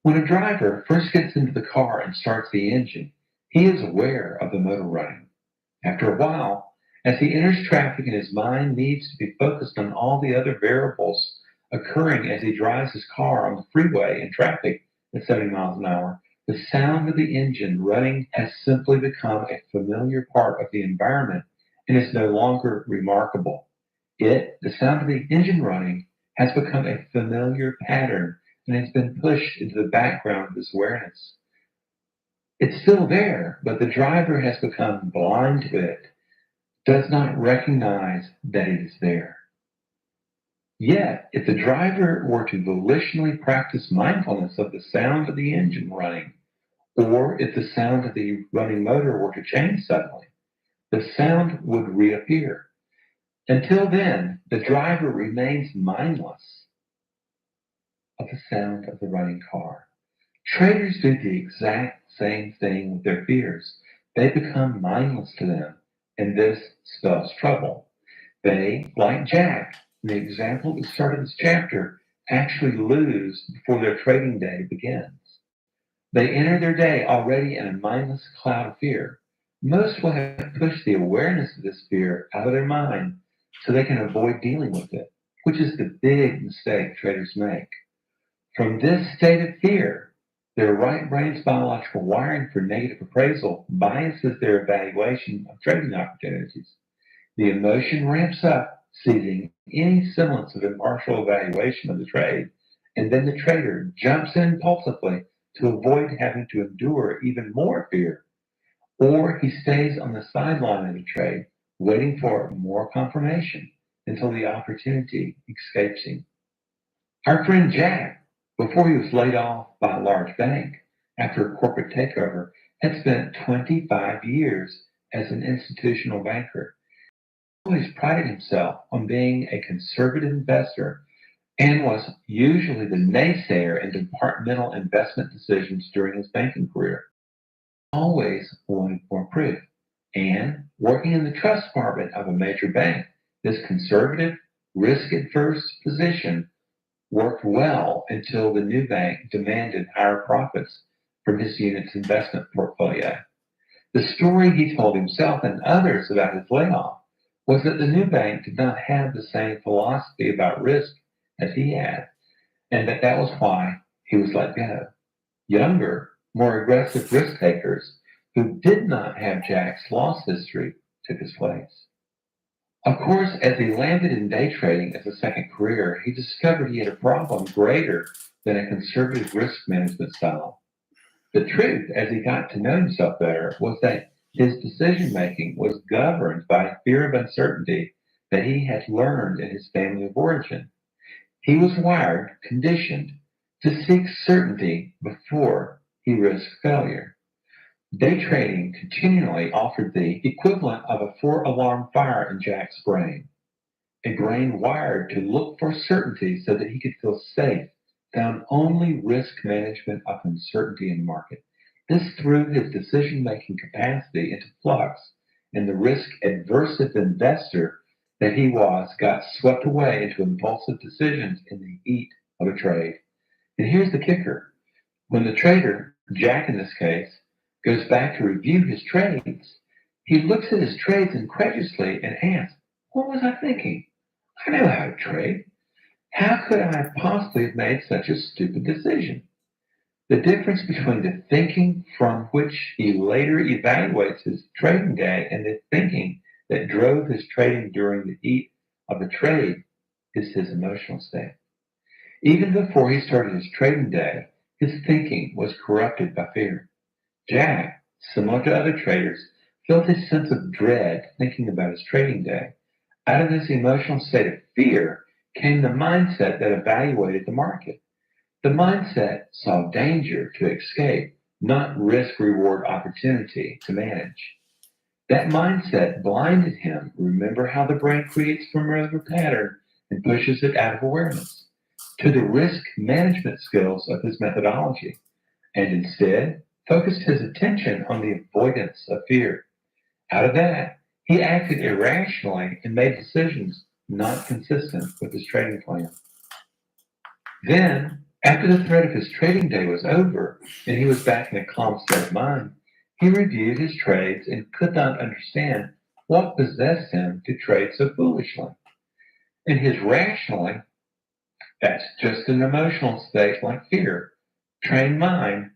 S1: When a driver first gets into the car and starts the engine, he is aware of the motor running. After a while, as he enters traffic and his mind needs to be focused on all the other variables occurring as he drives his car on the freeway in traffic at 70 miles an hour, the sound of the engine running has simply become a familiar part of the environment and is no longer remarkable. The sound of the engine running, has become a familiar pattern and has been pushed into the background of his awareness. It's still there, but the driver has become blind to it, does not recognize that it is there. Yet, if the driver were to volitionally practice mindfulness of the sound of the engine running, or if the sound of the running motor were to change suddenly, the sound would reappear. Until then, the driver remains mindless of the sound of the running car. Traders do the exact same thing with their fears. They become mindless to them, and this spells trouble. They, like Jack, in the example at the start of this chapter, actually lose before their trading day begins. They enter their day already in a mindless cloud of fear. Most will have pushed the awareness of this fear out of their mind so they can avoid dealing with it, which is the big mistake traders make. From this state of fear, their right brain's biological wiring for negative appraisal biases their evaluation of trading opportunities. The emotion ramps up, seizing any semblance of impartial evaluation of the trade, and then the trader jumps in impulsively to avoid having to endure even more fear. Or he stays on the sideline of the trade, waiting for more confirmation until the opportunity escapes him. Our friend Jack, before he was laid off by a large bank after a corporate takeover, had spent 25 years as an institutional banker. He always prided himself on being a conservative investor and was usually the naysayer in departmental investment decisions during his banking career. Always wanted more proof. And working in the trust department of a major bank, this conservative, risk-averse position worked well until the new bank demanded higher profits from his unit's investment portfolio. The story he told himself and others about his layoff was that the new bank did not have the same philosophy about risk as he had, and that was why he was let go. Younger, more aggressive risk takers who did not have Jack's loss history took his place. Of course, as he landed in day trading as a second career, he discovered he had a problem greater than a conservative risk management style. The truth, as he got to know himself better, was that his decision making was governed by a fear of uncertainty that he had learned in his family of origin. He was wired, conditioned, to seek certainty before he risked failure. Day trading continually offered the equivalent of a four-alarm fire in Jack's brain, a brain wired to look for certainty so that he could feel safe, found only risk management of uncertainty in the market. This threw his decision-making capacity into flux, and the risk-aversive investor that he was got swept away into impulsive decisions in the heat of a trade. And here's the kicker. When the trader, Jack in this case, goes back to review his trades, he looks at his trades incredulously and asks, what was I thinking? I know how to trade. How could I possibly have made such a stupid decision? The difference between the thinking from which he later evaluates his trading day and the thinking that drove his trading during the heat of the trade is his emotional state. Even before he started his trading day, his thinking was corrupted by fear. Jack, similar to other traders, felt a sense of dread thinking about his trading day. Out of this emotional state of fear came the mindset that evaluated the market. The mindset saw danger to escape, not risk reward opportunity to manage. That mindset blinded him. Remember how the brain creates familiar pattern and pushes it out of awareness to the risk management skills of his methodology, and instead focused his attention on the avoidance of fear. Out of that, he acted irrationally and made decisions not consistent with his trading plan. Then, after the threat of his trading day was over and he was back in a calm state of mind, he reviewed his trades and could not understand what possessed him to trade so foolishly. In his rationally, that's just an emotional state like fear. Trained mind.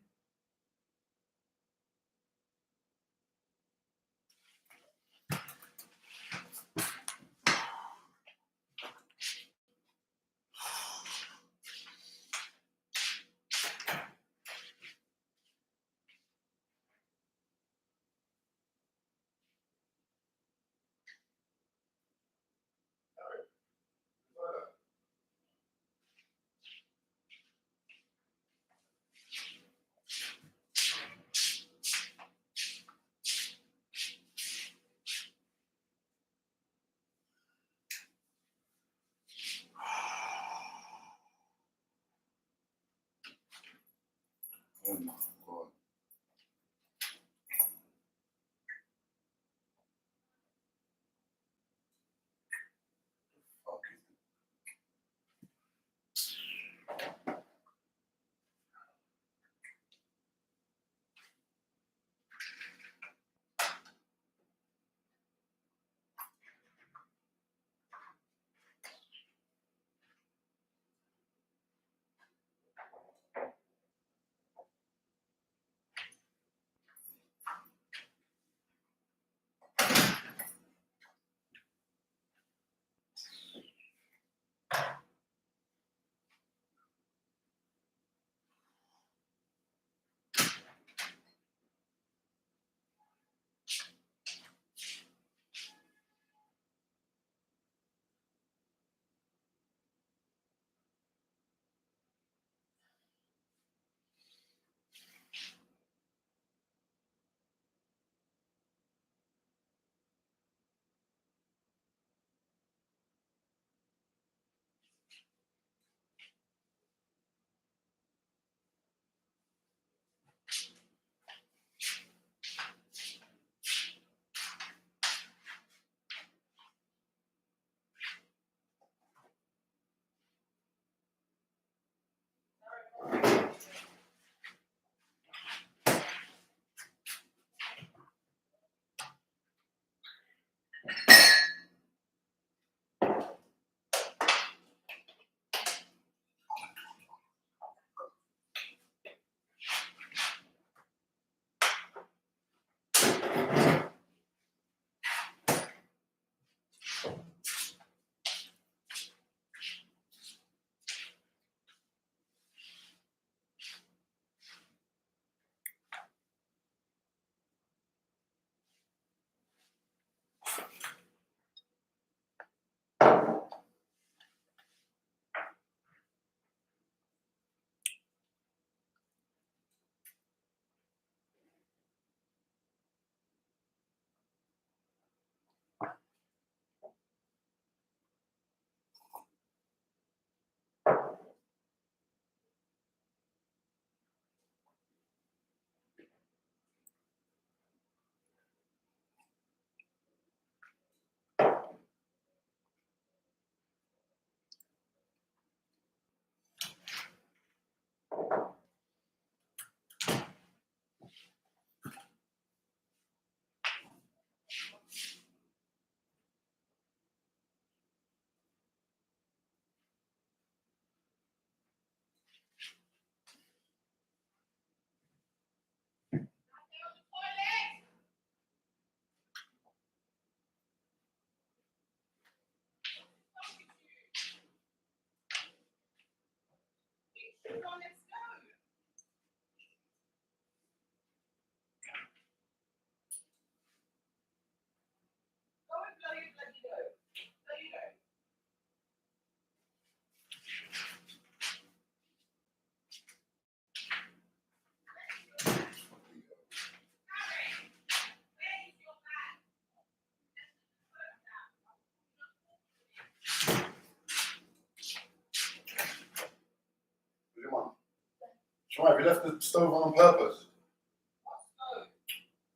S2: Shemai, have you left the stove on purpose?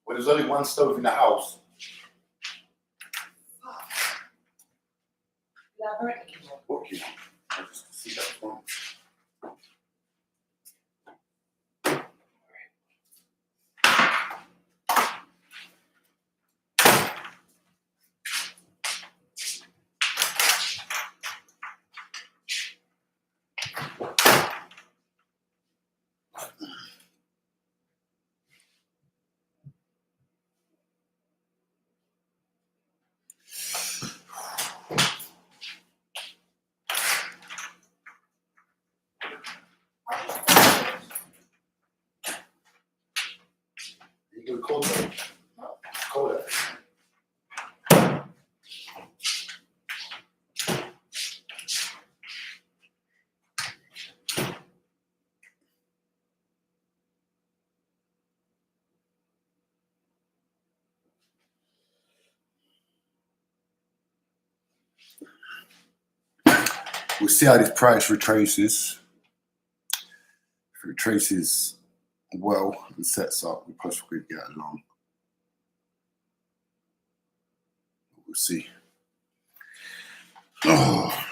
S2: Well, there's only one stove in the house. Okay. I just see that one. You can call it. Call it. We'll see how this price retraces. If it retraces well and sets up, we possibly get along. We'll see. Oh.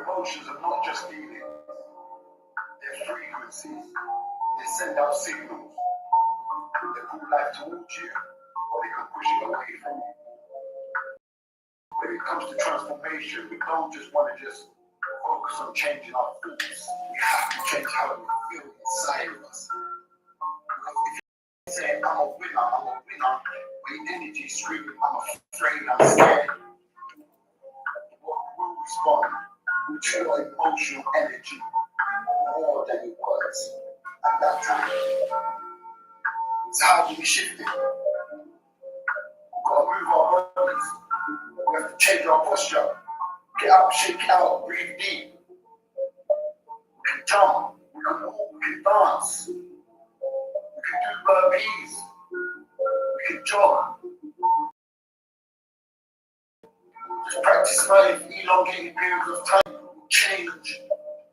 S2: Your emotions are not just feelings, they're frequencies. They send out signals. They pull life towards you, or they can push it away from you. When it comes to transformation, we don't just want to just focus on changing our thoughts. We have to change how we feel inside of us. Because if you're saying, I'm a winner, when energy is screaming, I'm afraid, I'm scared, what will respond to your emotional energy more than your words at that time? So how do we shift it? We've got to move our bodies. We have to change our posture. Get up, shake it out, breathe deep. We can jump, we can walk, we can dance, we can do burpees, we can jog. Just practice smiling for elongated periods of time will change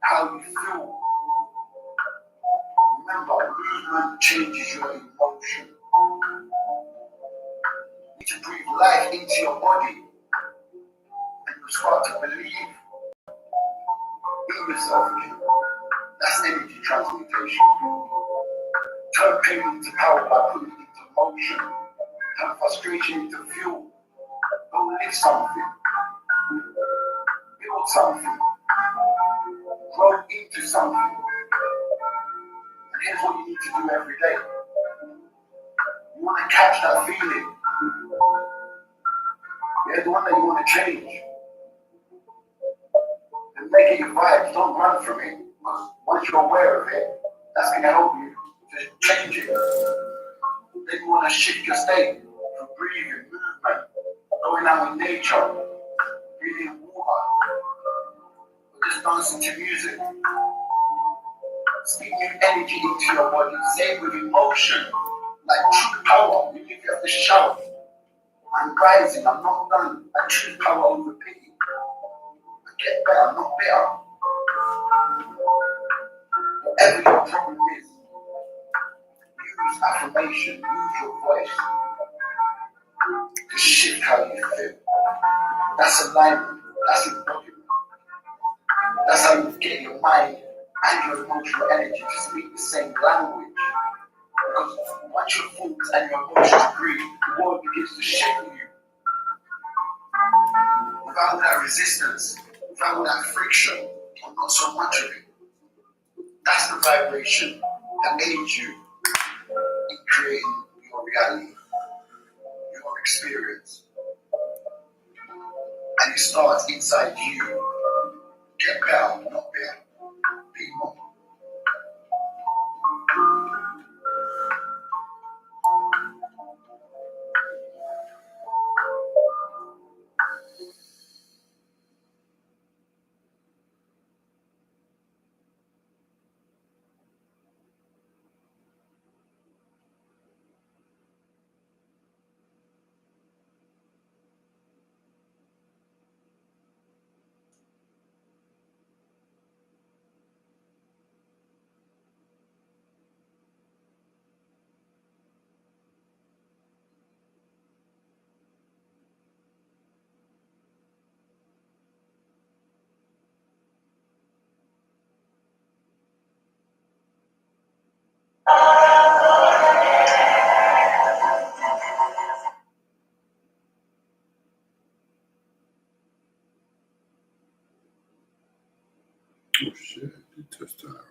S2: how you feel. Remember, movement changes your emotion. You need to breathe life into your body and you start to believe in yourself again. That's energy transmutation. Turn pain into power by putting it into motion. Turn frustration into fuel. Go live something. Build something. Grow into something. And here's what you need to do every day. You want to catch that feeling. Yeah, the one that you want to change. And make it your vibe. Don't run from it. Because once you're aware of it, that's going to help you to change it. Then you want to shift your state from breathing, movement, going out in nature, breathing water, or just dancing to music. Speak new energy into your body. Say it with emotion, like true power. Even if you have to shout, I'm rising, I'm not done. I choose power over pity. I get better, I'm not bitter. Whatever your problem is, use affirmation, use your voice to shift how you feel. That's alignment, that's embodiment. That's how you get your mind and your emotional energy to speak the same language. Because once your thoughts and your emotions agree, the world begins to shape you. Without that resistance, without that friction, or not so much of it. That's the vibration that aids you in creating your reality, your experience. And it starts inside you. Get better, not better. Be more. Oh shit, you touched that right.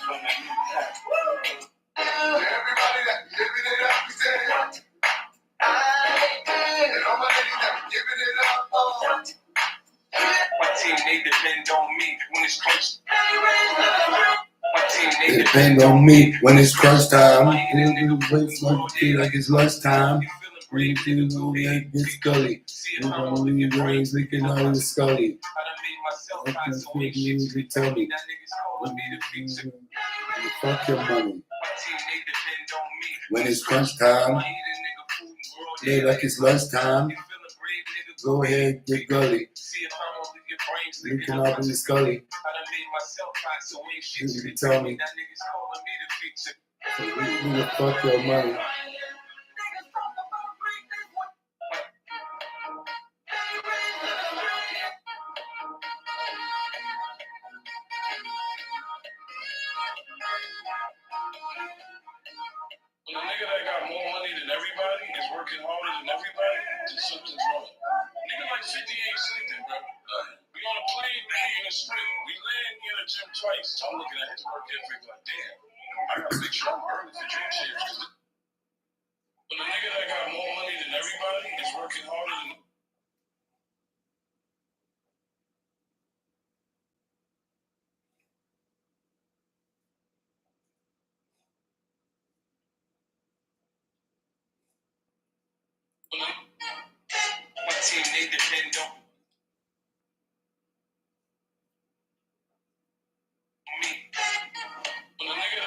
S2: Everybody that giving it up, we said it. And all my ladies that giving it up. My team, they depend on me when it's crunch. My team, they depend on me when it's crunch time. Wait for it like it's lunchtime. When you know that gets gully. You know we raise leaking out of the scully. I can feel you tell me. Fuck your money. When it's crunch time. Play like it's lunchtime. Go ahead, get gully. Leaking out of the scully. You can tell me. Nigga, fuck your money.
S3: The nigga that got more money than everybody is working harder than everybody, then something's wrong. Nigga like 50 ain't sleeping, bro. We on a plane, man, in a sprint. We land near the gym twice. I'm looking at his work ethic like, damn, I gotta make sure I'm early for gym shares. But the nigga that got more money than everybody is working harder than my team, they depend on me. When the nigga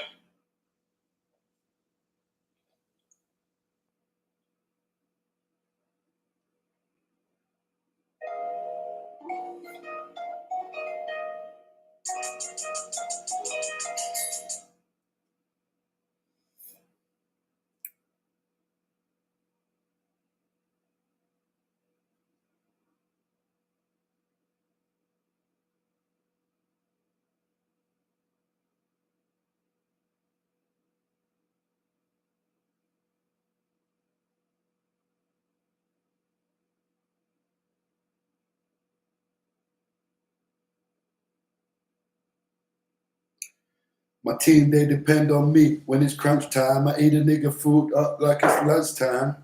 S2: My team, they depend on me. When it's crunch time, I eat a nigga food up like it's lunchtime.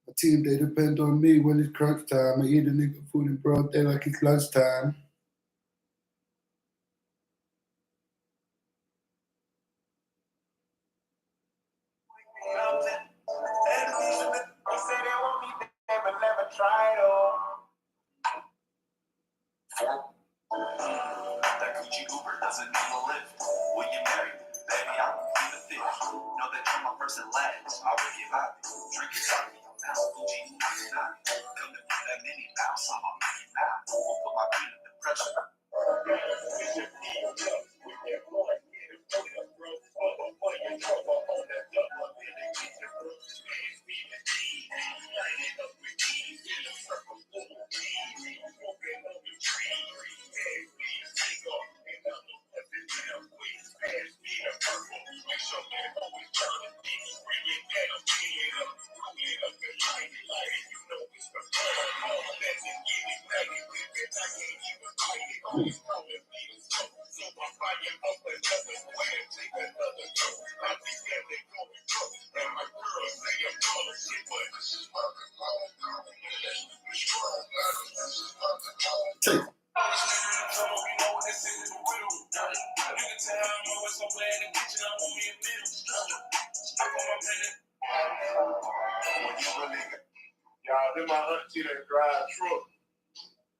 S2: My team, they depend on me. When it's crunch time, I eat a nigga food in broad day like it's lunchtime.
S4: That Gucci Uber doesn't need a lift. Will you marry me? Baby, I will be the fish. Know that you're my first and last. I will get by me. Drinking sake. Now Gucci, not come to get that mini bounce. I'm a million now. We'll put my feet under pressure.
S3: Y'all, then my auntie that drive truck.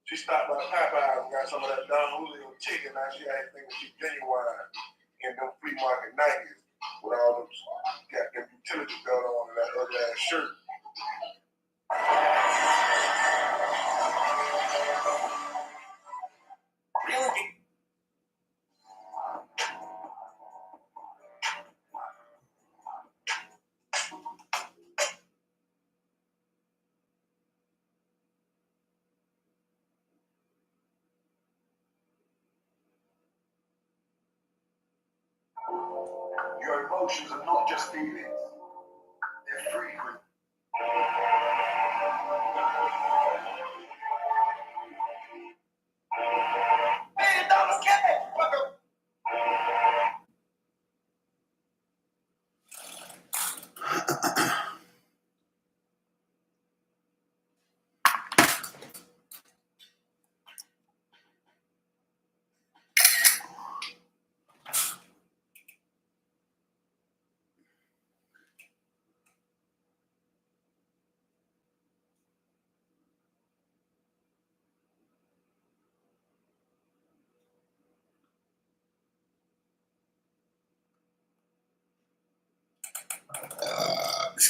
S3: She stopped by Popeyes and got some of that Don Julio chicken. Now she ain't thinking she genuine in them flea market Nikes with all them goddamn utility belt on and that ugly ass shirt.
S4: Really?
S2: Your emotions are not just feelings, they're frequent. $1 million cash,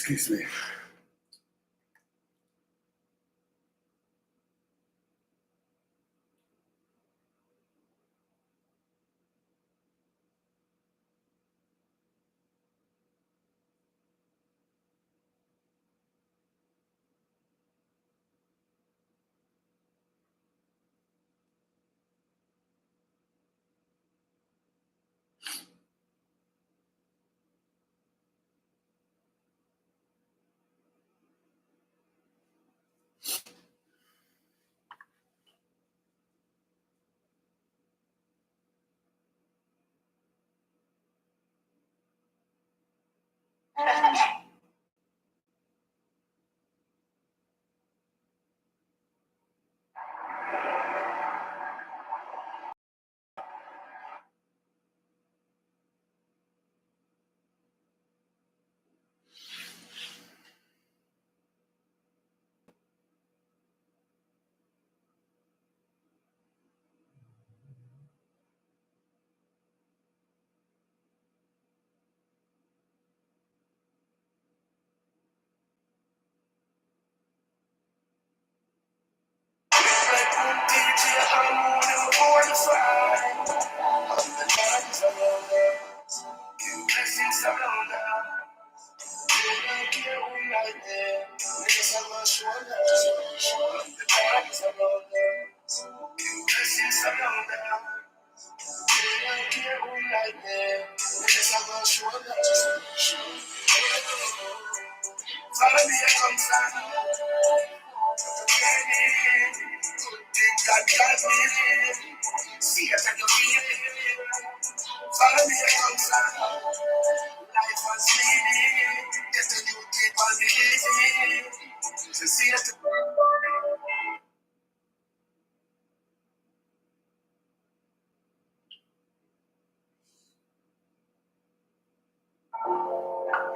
S2: Excuse me.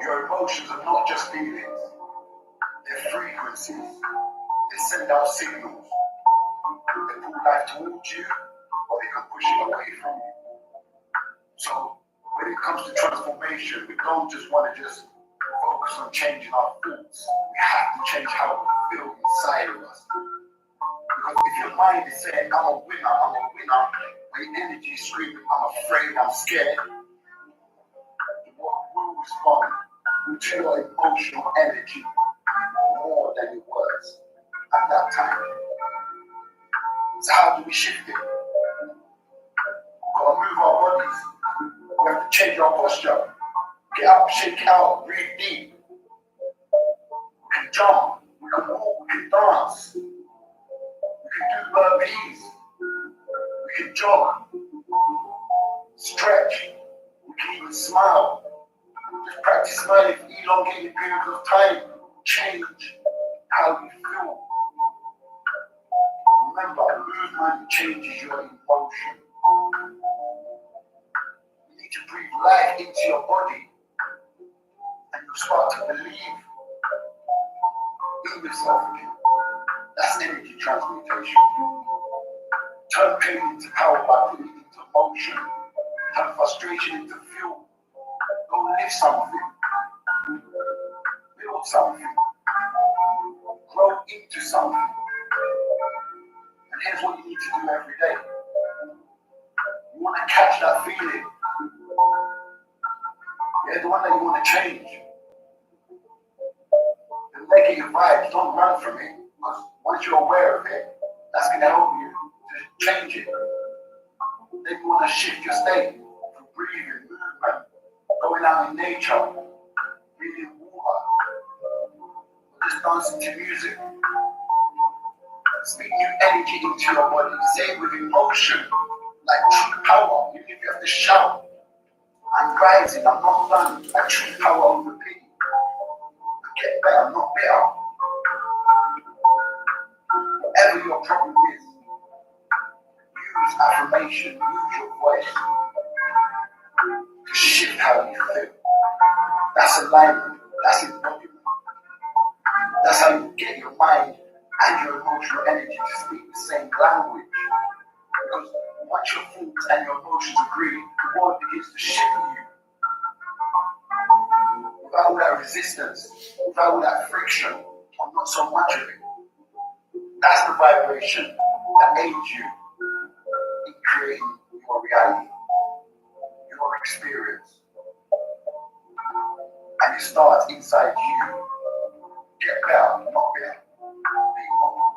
S2: Your emotions are not just feelings, they're frequencies. They send out signals. They pull life towards you, or they can push it away from you. So when it comes to transformation, we don't just want to just focus on changing our thoughts. We have to change how we feel inside of us. Because if your mind is saying, I'm a winner, when your energy is screaming, I'm afraid, I'm scared, what will respond to your emotional energy more than your words at that time. So how do we shift it? We've got to move our bodies. We have to change our posture. Get up, shake it out, breathe deep. We can jump, we can walk, we can dance. We can do burpees. We can jog, stretch. We can even smile. Just practice smiling for elongated periods of time. Change how you feel. Remember, movement changes your emotion. You need to breathe life into your body, and you start to believe in yourself again. That's energy transmutation. Turn pain into power by putting it into motion. Turn frustration into fuel. Go live something. Build something. Grow into something. And here's what you need to do every day. You want to catch that feeling. Yeah, the one that you want to change. The negative vibes, don't run from it. Because once you're aware of it, that's going to help you to change it. Then you want to shift your state from breathing, movement, going out in nature, breathing water, just dancing to music. Speak new energy into your body. Say it with emotion, like true power. Even if you have to shout, I'm rising, I'm not done. Like true power over pain. I get better, I'm not bitter. Whatever your problem is, use affirmation, use your voice to shift how you feel. That's alignment, that's embodiment. That's how you get your mind and your emotional energy to speak the same language. Because once your thoughts and your emotions agree, the world begins to shift you. without all that resistance, without all that friction, or not so much of it. That's the vibration that aids you in creating your reality, your experience. And it starts inside you. Get better, not better. Be more.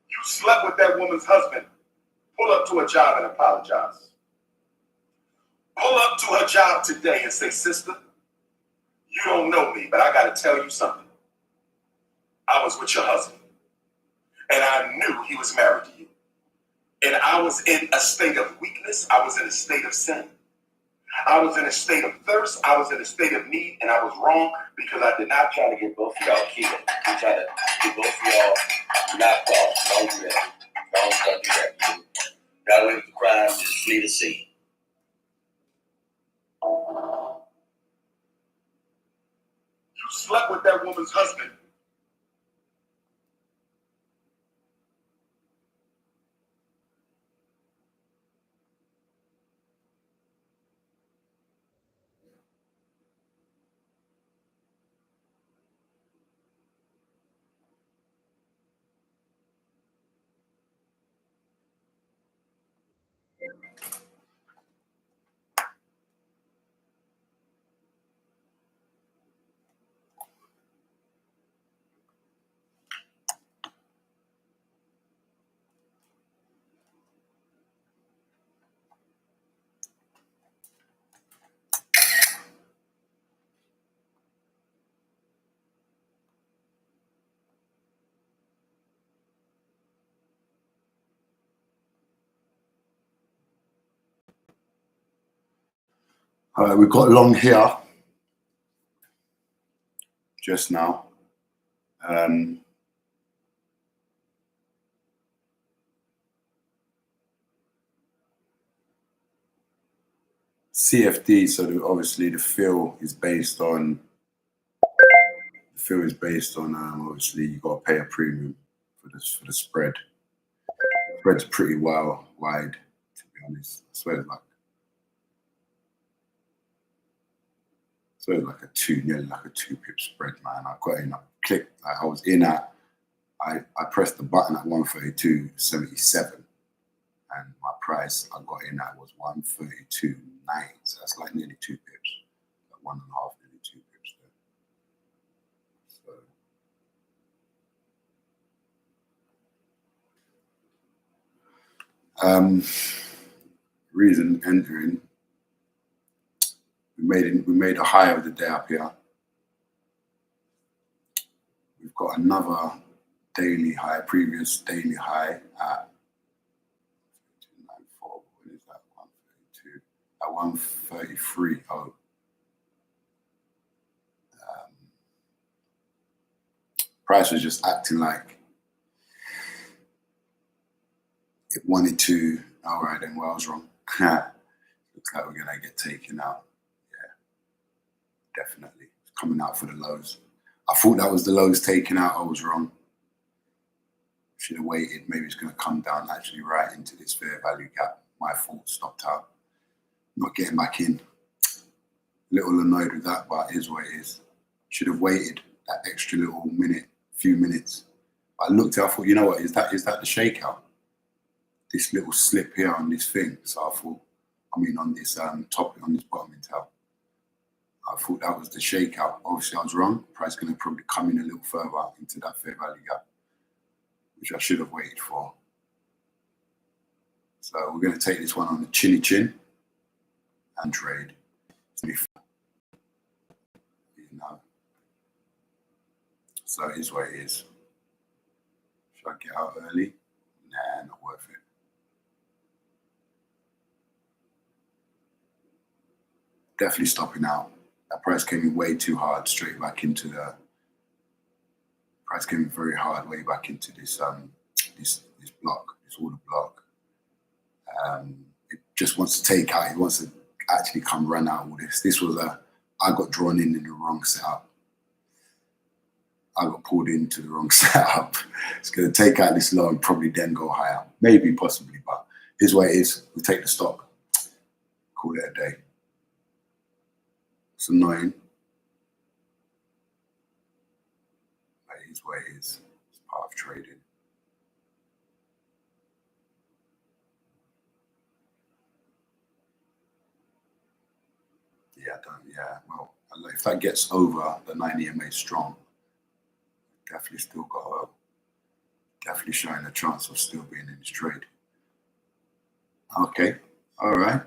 S2: You slept with that woman's husband. Pull up to her job and apologize. Pull up to her job today and say, sister, you don't know me, but I got to tell you something. I was with your husband, and I knew he was married to you. And I was in a state of weakness. I was in a state of sin. I was in a state of thirst. I was in a state of need, and I was wrong because I did not try to get both of y'all killed. I tried to get both of y'all knocked off. Don't do that. Don't do that. You got away with the crime, just flee the scene. You slept with that woman's husband. All right, we've got Long here just now. CFD, so obviously the feel is based on obviously you got to pay a premium for the spread. The spread's pretty wide, to be honest. I swear it's like nearly like a 2 pip spread, man. I got in, I clicked, I was in at, I pressed the button at 132.77, and my price I got in at was 132.9, so that's like nearly 2 pips, like 1.5, nearly 2 pips there. So, reason entering. We made a high of the day up here. We've got another daily high, previous daily high at 294. What is that? 132 at 133.0. Price was just acting like it wanted to. All right, then, well, I was wrong. Looks like we're gonna get taken out. Definitely coming out for the lows. I thought that was the lows taken out. I was wrong. Should have waited. Maybe it's going to come down actually right into this fair value gap. My fault, stopped out. Not getting back in. A little annoyed with that, but it is what it is. Should have waited that extra little few minutes. I looked at it, I thought, you know what, is that the shakeout? This little slip here on this thing. So I thought, on this top, on this bottom intel. I thought that was the shakeout. Obviously, I was wrong. Price going to probably come in a little further into that fair value gap, which I should have waited for. So we're going to take this one on the chinny chin and trade. So it is what it is. Should I get out early? Nah, not worth it. Definitely stopping out. That price came in way too hard, straight back into the price came in very hard, way back into this this block, this order block. It just wants to take out, it wants to actually come run out all this. This was I got drawn in the wrong setup.
S5: I got pulled into the wrong setup. It's going to take out this low and probably then go higher. Maybe, possibly, but here's what it is. We take the stop. Call it a day. It's annoying. But it is what it is. It's part of trading. Well, if that gets over the 90 EMA strong, definitely still got definitely showing a chance of still being in this trade. Okay, all right,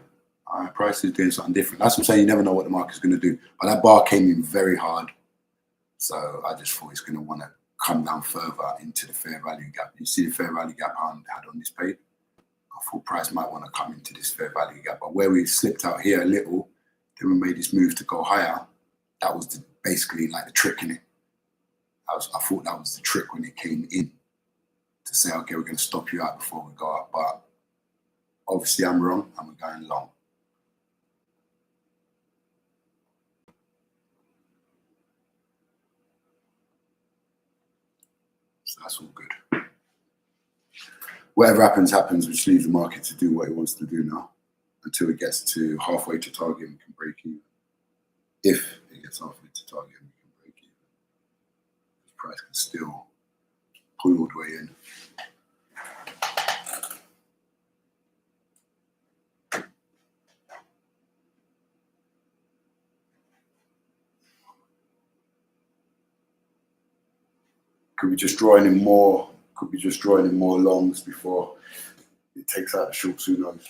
S5: price is doing something different. That's what I'm saying, you never know what the market's going to do. But that bar came in very hard, so I just thought it's going to want to come down further into the fair value gap. You see the fair value gap I had on this page? I thought price might want to come into this fair value gap, but where we slipped out here a little, then we made this move to go higher. That was basically like the trick in it. I thought that was the trick when it came in, to say, okay, we're going to stop you out before we go up. But obviously I'm wrong and we're going long. So that's all good. Whatever happens, happens. We just leave the market to do what it wants to do now until it gets to halfway to target and we can break even. If it gets halfway to target and we can break even. The price can still pull all the way in. Could be just drawing in more. Could be just drawing in more longs before it takes out the shorts. Who knows?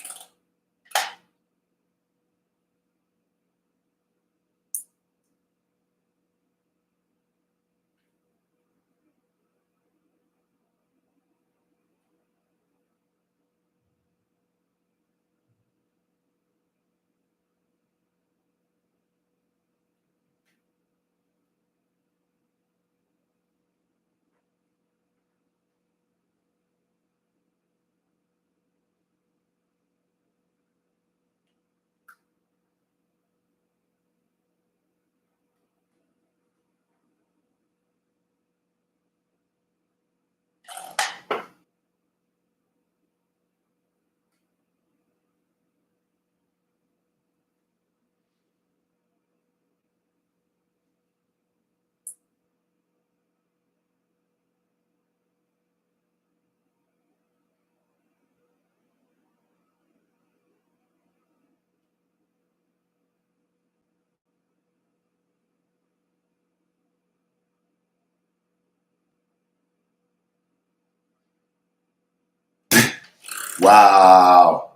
S5: Wow.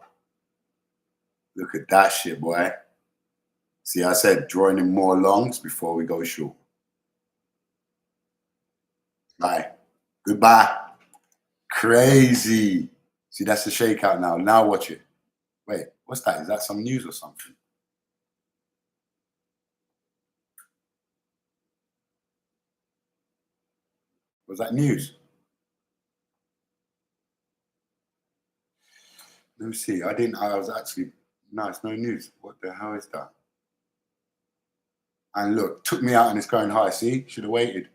S5: Look at that shit, boy. See, I said drawing in more longs before we go short. Right. Goodbye. Crazy. See, that's the shakeout now. Now watch it. Wait, what's that? Is that some news or something? Was that news? Let me see. I was actually, no, it's no news. What the hell is that? And look, took me out and it's going high. See, should have waited.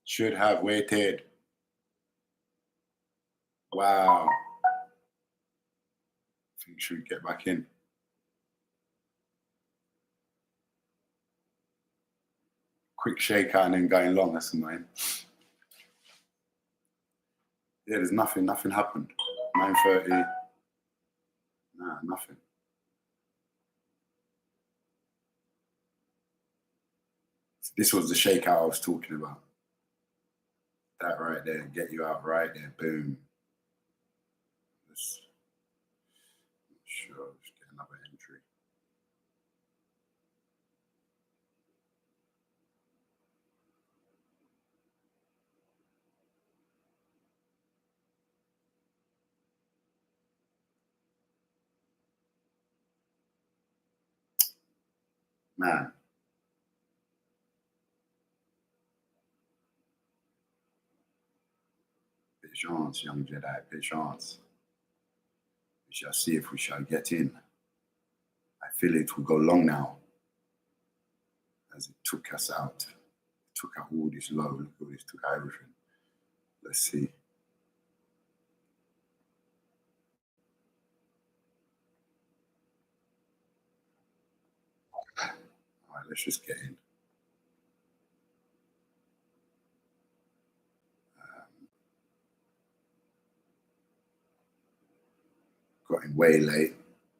S5: Should have waited. Wow. I think we should get back in. Quick shakeout and then going long. That's annoying. Yeah, there's nothing happened. 9:30. Nah, nothing. This was the shakeout I was talking about. That right there, get you out right there, boom. Sure, let's get another entry. Man. Patience, young Jedi, patience. We shall see if we shall get in. I feel it will go long now, as it took us out. It took out all this low. Look at all this, took out everything. Let's see. All right, let's just get in. Got in way late,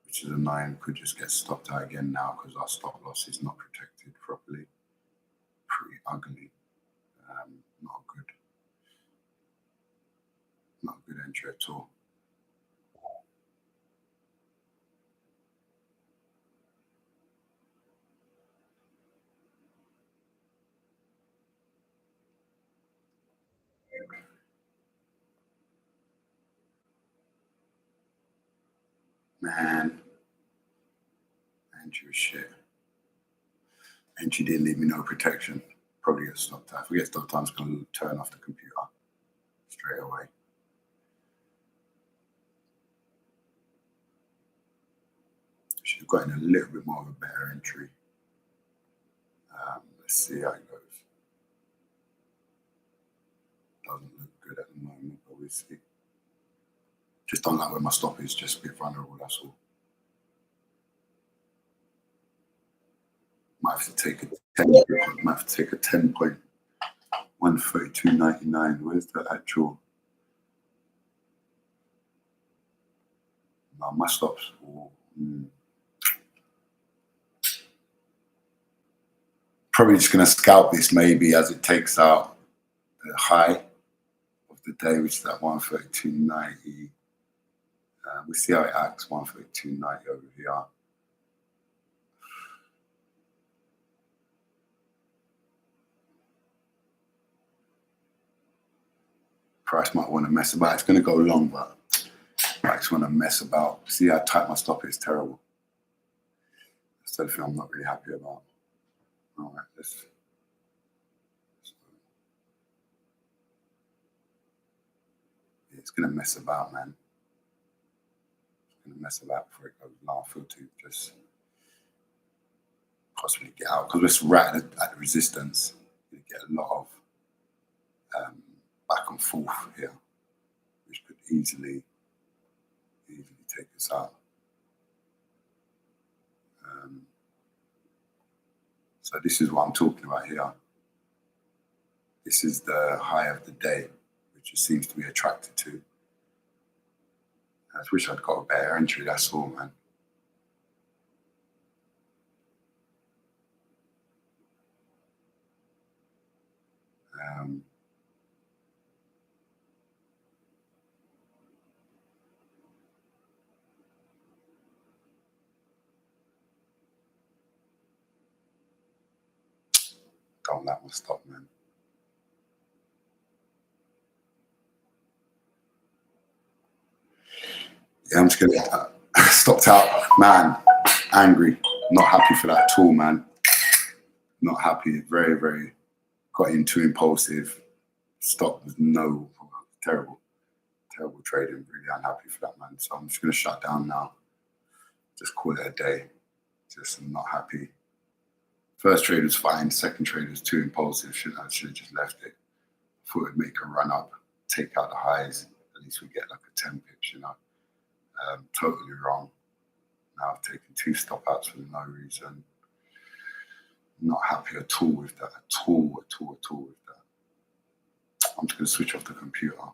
S5: which is annoying. Could just get stopped out again now because our stop loss is not protected properly. Pretty ugly. Not a good entry at all. Man, entry was shit. Entry didn't leave me no protection. Probably get stopped out. If we get stopped out, I'm just going to turn off the computer straight away. Should have gotten a little bit more of a better entry. Let's see how it goes. Doesn't look good at the moment, but we'll see. Just don't like where my stop is, just a bit vulnerable, that's all. Might have to take a 10.132.99. Where's the actual? No, my stops. Probably just going to scalp this maybe as it takes out the high of the day, which is that 132.90. We see how it acts, 132.90 over here. Price might want to mess about. It's going to go long, but I just want to mess about. See how tight my stop is, terrible. That's the thing I'm not really happy about. All right, it's going to mess about, man. It's going to mess about before it goes long. I feel to just possibly get out because we're right at the resistance. You get a lot of back and forth here, which could easily take us out. So this is what I'm talking about here. This is the high of the day, which it seems to be attracted to. I just wish I'd got a better entry, that's all, man. Don't let me stop, man. Yeah, I'm just gonna stopped out, man. Angry, not happy for that at all, man. Not happy. Very, very got in too impulsive. Stop with no terrible trading. Really unhappy for that, man. So I'm just gonna shut down now. Just call it a day. Just not happy. First trade was fine. Second trade was too impulsive. I should have just left it. Thought it'd make a run up, take out the highs. At least we get like a 10 pips, you know. Totally wrong. Now I've taken 2 stop outs for no reason. Not happy at all with that. At all with that. I'm just gonna switch off the computer.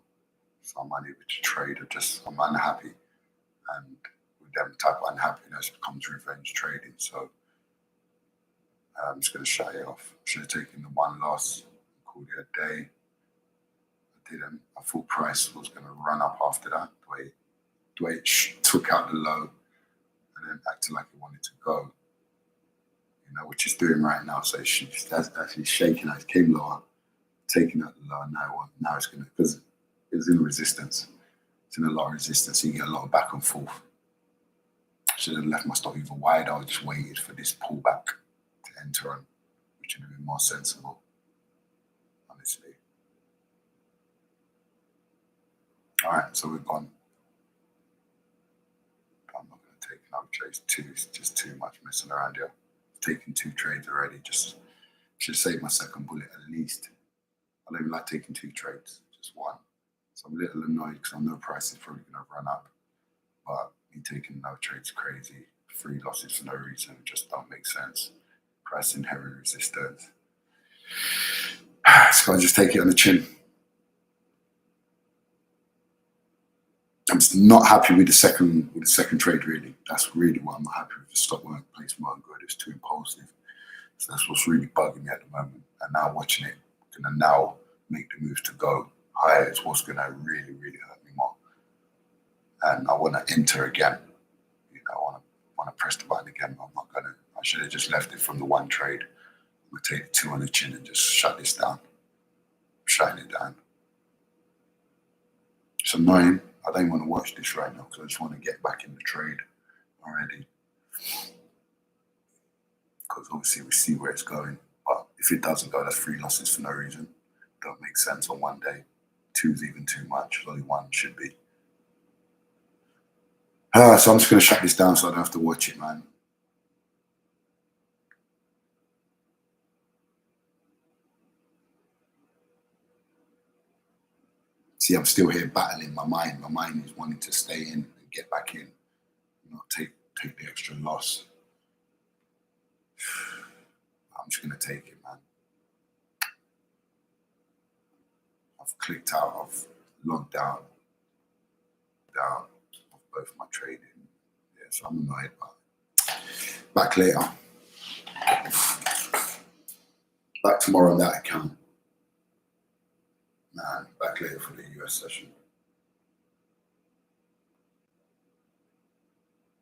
S5: So I'm unable to trade or I'm unhappy. And with them type of unhappiness becomes revenge trading. So I'm just gonna shut it off. Should have taken the 1 loss, called it a day. I didn't. I thought price was gonna run up after that. The way it took out the low and then acted like it wanted to go. You know, which it's doing right now. So that's actually shaking out. It came lower, taking out the low. Now it's gonna, because it's in resistance. It's in a lot of resistance. So you get a lot of back and forth. Should have left my stop even wider. I just waited for this pullback to enter on, which would have been more sensible, honestly. All right, so we're gone. I'm not going to take another trade. It's just too much messing around here. Taking 2 trades already. Just Should save my second bullet at least. I don't even like taking 2 trades, just one. So I'm a little annoyed because I know price is probably going to run up. But me taking no trades crazy. 3 losses for no reason just don't make sense. Price in heavy resistance. So I just take it on the chin. I'm not happy with the second trade really. That's really what I'm not happy with. The stock weren't placement weren't good. It's too impulsive. So that's what's really bugging me at the moment. And now watching it, gonna now make the move to go higher is what's gonna really, really hurt me more. And I want to enter again. You know, I want to press the button again. I'm not gonna. I should have just left it from the one trade. I'm gonna take 2 on the chin and just shut this down. Shutting it down. It's annoying. I don't want to watch this right now because I just want to get back in the trade already. Because obviously we see where it's going. But if it doesn't go, that's 3 losses for no reason. Don't make sense on one day. 2's even too much. Only 1 should be. So I'm just going to shut this down so I don't have to watch it, man. See, I'm still here battling my mind. My mind is wanting to stay in and get back in. Not take the extra loss. I'm just going to take it, man. I've clicked out. I've logged down of both my trading. Yeah, so I'm annoyed, but back later. Back tomorrow on that account. Nah, back later for the US session.